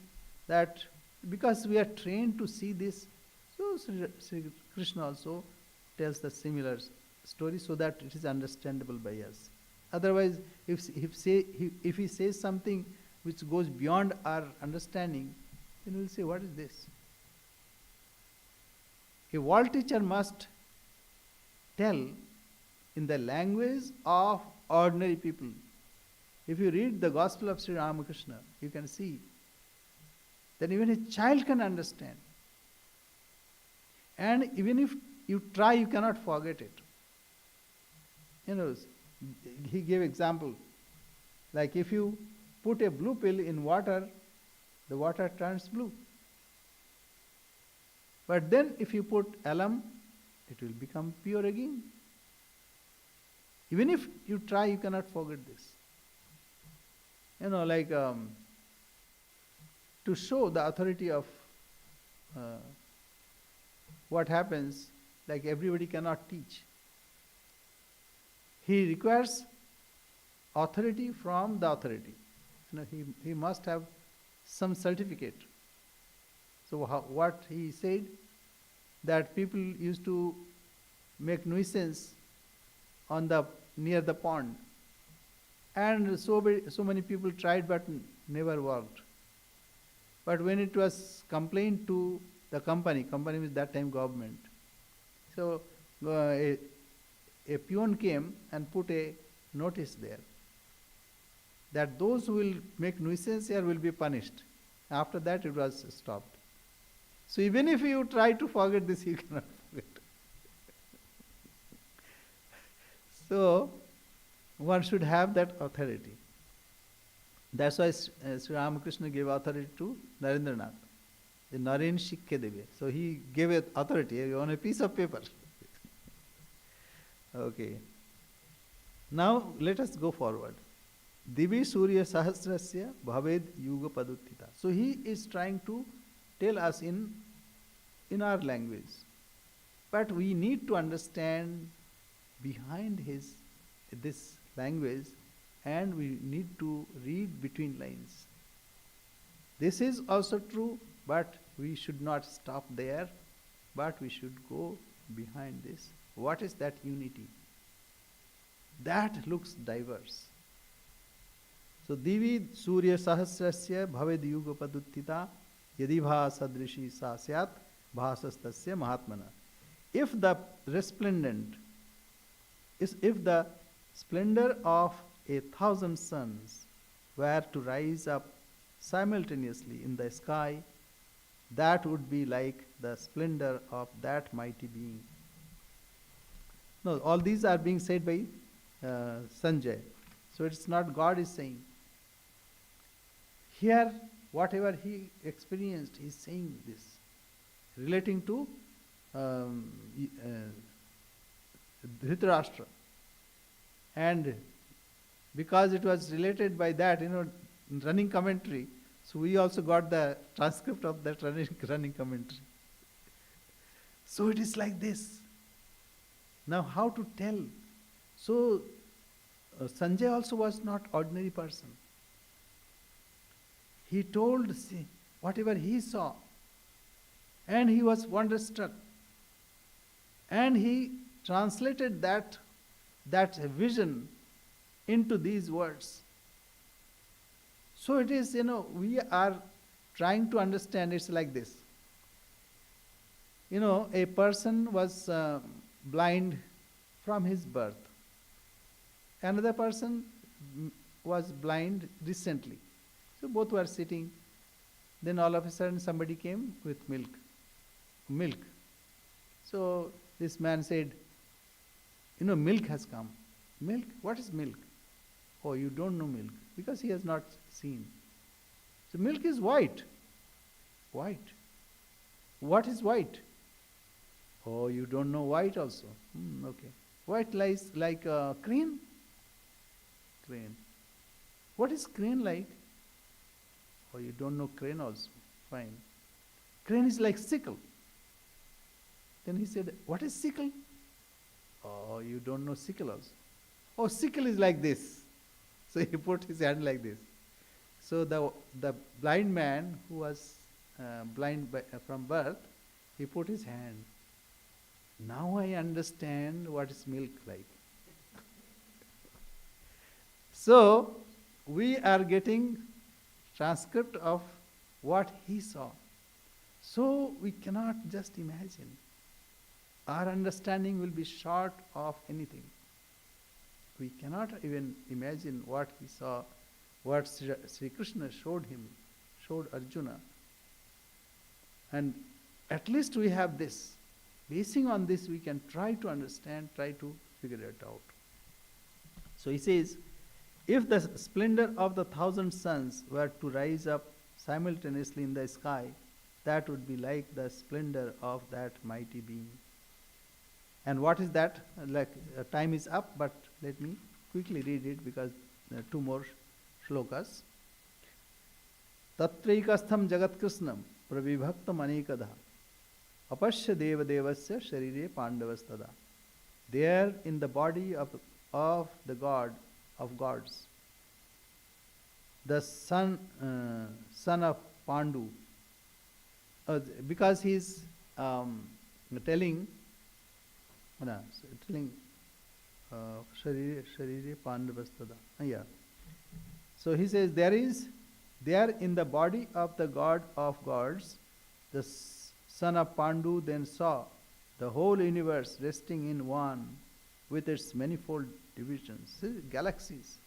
Speaker 2: that because we are trained to see this, so Sri Krishna also tells the similar story so that it is understandable by us. Otherwise, if he says something which goes beyond our understanding, then we'll say, what is this? A world teacher must tell in the language of ordinary people. If you read the Gospel of Sri Ramakrishna, you can see that even a child can understand. And even if you try, you cannot forget it. You know, he gave example, like if you put a blue pill in water, the water turns blue. But then if you put alum, it will become pure again. Even if you try, you cannot forget this. You know, like to show the authority of what happens, like everybody cannot teach. He requires authority from the authority. You know, he must have some certificate. So what he said, that people used to make nuisance on near the pond, and so many people tried but never worked. But when it was complained to the company was that time government. So a peon came and put a notice there that those who will make nuisance here will be punished. After that it was stopped. So even if you try to forget this, you cannot forget. So one should have that authority. That's why Sri Ramakrishna gave authority to Narendranath. The Naren Shikke Deve. So he gave it authority on a piece of paper. Okay. Now let us go forward. Divi Surya Sahasrasya Bhaved Yuga Paduttita. So he is trying to tell us in our language. But we need to understand behind this language, and we need to read between lines. This is also true, but we should not stop there, but we should go behind this. What is that unity? That looks diverse. So Divi Surya Sahasrasya Bhaved Yuga Paduttita Yadi Bhasadrishi Sasyat Bhasastasya Mahatmana. If the resplendent if the splendor of 1,000 suns were to rise up simultaneously in the sky, that would be like the splendor of that mighty being. No, all these are being said by Sanjay. So it's not God is saying. Here, whatever he experienced, he is saying this, relating to Dhritarashtra. And because it was related by that, running commentary, so we also got the transcript of that running commentary. So it is like this. Now how to tell? So Sanjay also was not ordinary person. He told whatever he saw, and he was wonderstruck. And he translated that vision into these words. So it is, we are trying to understand. It's like this. A person was blind from his birth. Another person was blind recently. So both were sitting. Then all of a sudden somebody came with milk. So this man said, milk has come. Milk? What is milk? Oh, you don't know milk, because he has not seen. So milk is white. White. What is white? Oh, you don't know white also. Okay. White lies like crane. Crane. What is crane like? Oh, you don't know crane also. Fine. Crane is like sickle. Then he said, what is sickle? Oh, you don't know sickle also. Oh, sickle is like this. So he put his hand like this. So the blind man who was blind from birth, he put his hand. Now I understand what is milk like. So we are getting transcript of what he saw. So we cannot just imagine. Our understanding will be short of anything. We cannot even imagine what he saw, what Sri Krishna showed Arjuna. And at least we have this. Basing on this, we can try to understand, try to figure it out. So he says, if the splendor of the 1,000 suns were to rise up simultaneously in the sky, that would be like the splendor of that mighty being. And what is that? Time is up, but let me quickly read it, because there are two more shlokas. Tatraikastham jagat krishnam pravibhaktam anekadha apashya devasya sharire pandavastada. There in the body of the God of gods, the son of Pandu, because he is telling Sharire Pandavastada. Yeah. So he says, there in the body of the God of gods, the son of Pandu then saw the whole universe resting in one with its manifold divisions. See, galaxies.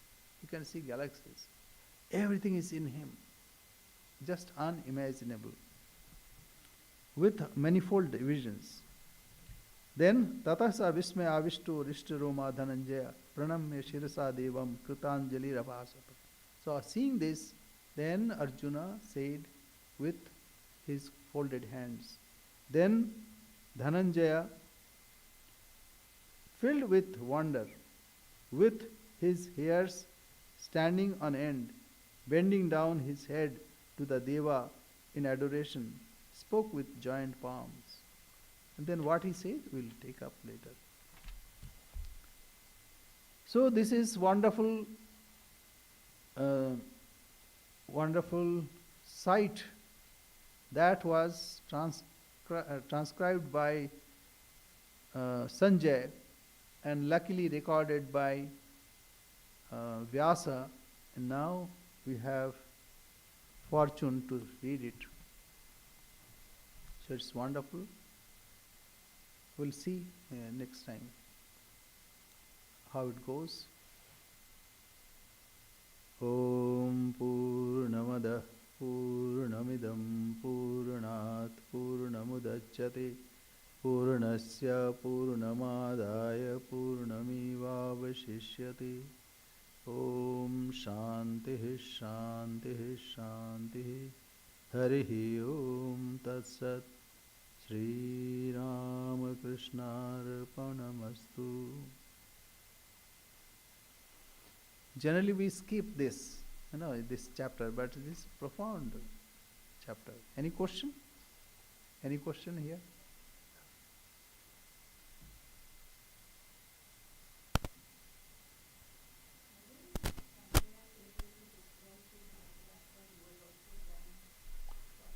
Speaker 2: You can see galaxies. Everything is in him. Just unimaginable. With manifold divisions. Then tatasa vismay avishtu rishtaroma dhananjaya pranamya shirasa devam kritanjali rabhasapa. So seeing this, then Arjuna said with his folded hands. Then Dhananjaya, filled with wonder, with his hairs standing on end, bending down his head to the Deva in adoration, spoke with joined palms. And then what he said, we'll take up later. So this is wonderful, wonderful sight that was transcribed by Sanjay and luckily recorded by Vyasa, and now we have fortune to read it. So it's wonderful. We'll see next time how it goes. Om Purnamada Purnamidam Purnat Purnamudachyate Purnasya Purnamadaya Purnamivavashishyate. Om Shanti Shanti Shanti. Harihi Om Tat Sat. Sri Ramakrishna Arpanamastu. Generally we skip this, this chapter, but this is profound chapter. Any question? Any question here?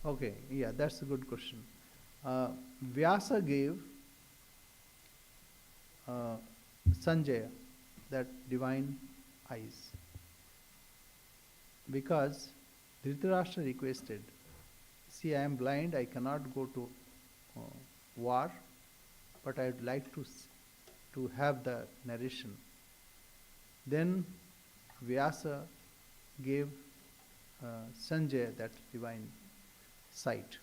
Speaker 2: Okay, yeah, that's a good question. Vyasa gave Sanjaya that divine eyes because Dhritarashtra requested, see, I am blind, I cannot go to war, but I would like to have the narration. Then Vyasa gave Sanjaya that divine sight.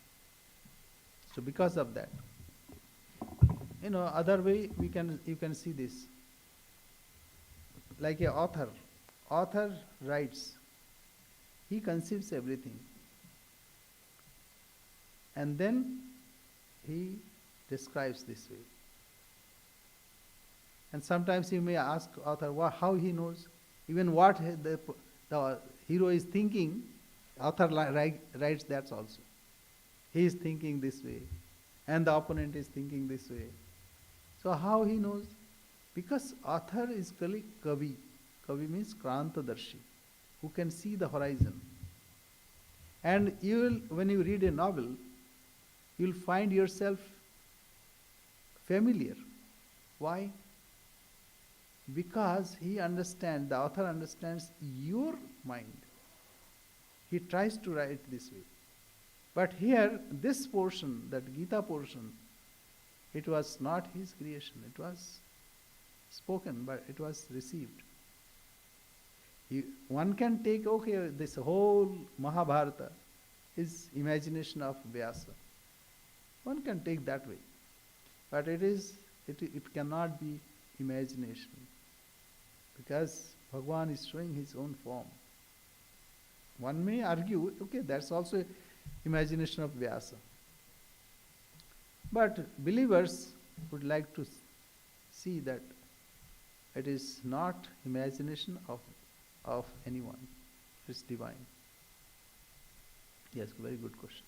Speaker 2: So because of that, other way you can see this. Like a author writes, he conceives everything, and then he describes this way. And sometimes you may ask author how he knows, even what the hero is thinking, author writes that also. He is thinking this way, and the opponent is thinking this way. So how he knows? Because author is called Kavi. Kavi means Krantadarshi, who can see the horizon. And when you read a novel, you will find yourself familiar. Why? Because the author understands your mind. He tries to write this way. But here, this portion, that Gita portion, it was not his creation. It was spoken, but it was received. One can take, this whole Mahabharata is imagination of Vyasa. One can take that way. But it cannot be imagination. Because Bhagavan is showing his own form. One may argue, that's also imagination of Vyasa. But believers would like to see that it is not imagination of anyone. It's divine. Yes, very good question.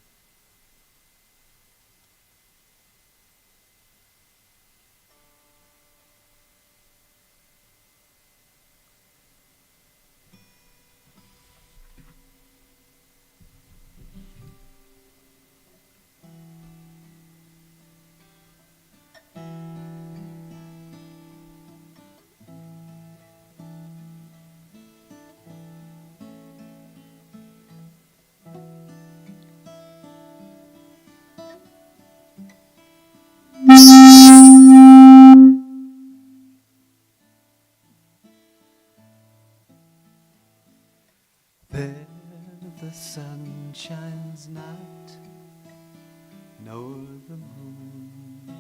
Speaker 4: There the sun shines not, nor the moon.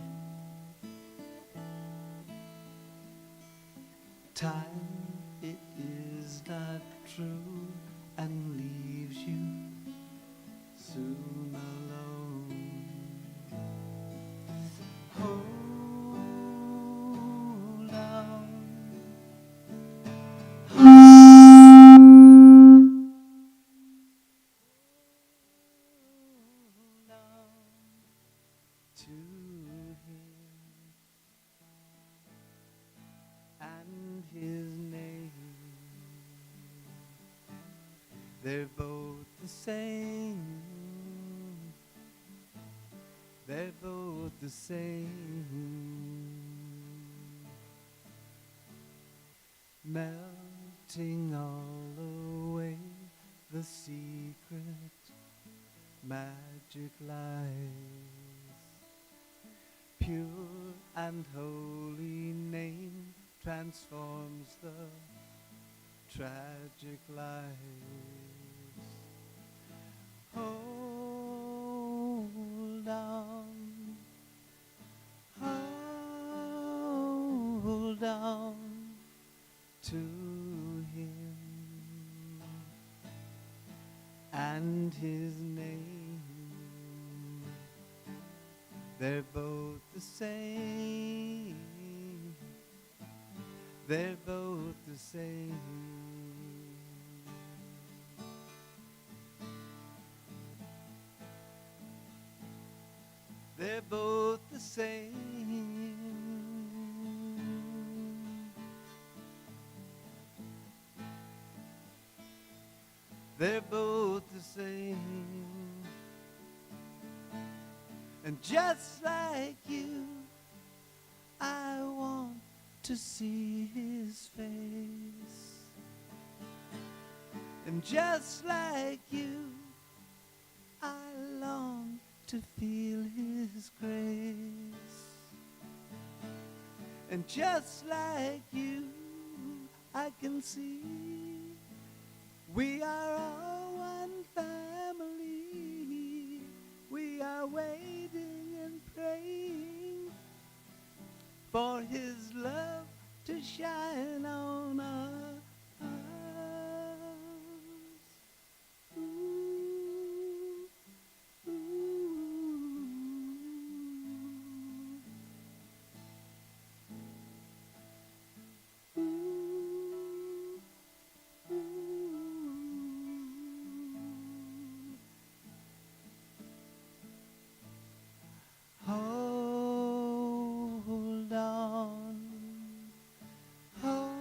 Speaker 4: Time, it is not true, and leaves you soon alone. Hold on. To him, and his They're both the same. They're both the same. Melting all away the secret magic lies. Pure and holy name transforms the tragic lives. Hold on, hold on to him and his name. They're both the same. They're both the same. They're both the same. They're both the same. And just like you, I want to see his face. And just like you, I long to feel his grace. And just like you, I can see we are all one family. We are waiting and praying for his love to shine on us. Ooh, ooh, ooh, ooh. Hold on, hold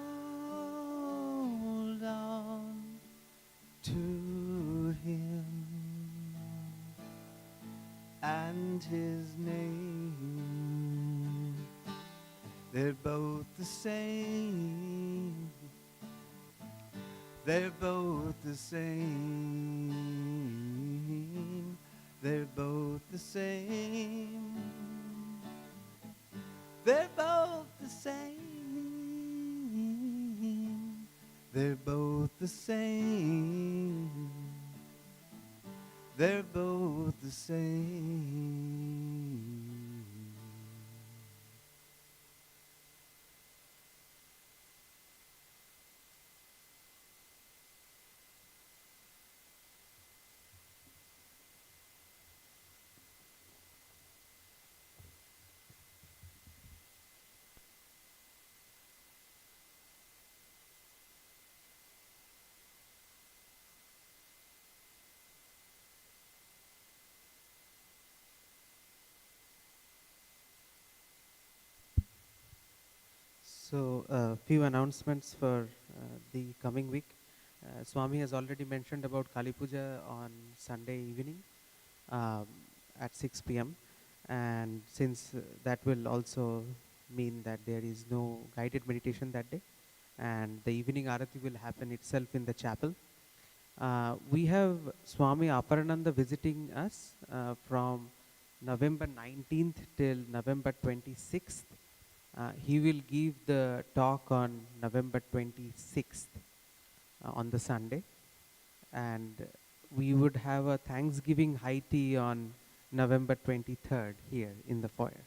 Speaker 4: on to him and his name. They're both the same. They're both the same. They're both the same. They're both the same. They're both the same. They're both the same.
Speaker 5: So, a few announcements for the coming week. Swami has already mentioned about Kali Puja on Sunday evening um, at 6 p.m. And since that will also mean that there is no guided meditation that day, and the evening arati will happen itself in the chapel. We have Swami Aparananda visiting us from November 19th till November 26th. He will give the talk on November 26th on the Sunday, and we would have a Thanksgiving high tea on November 23rd here in the foyer.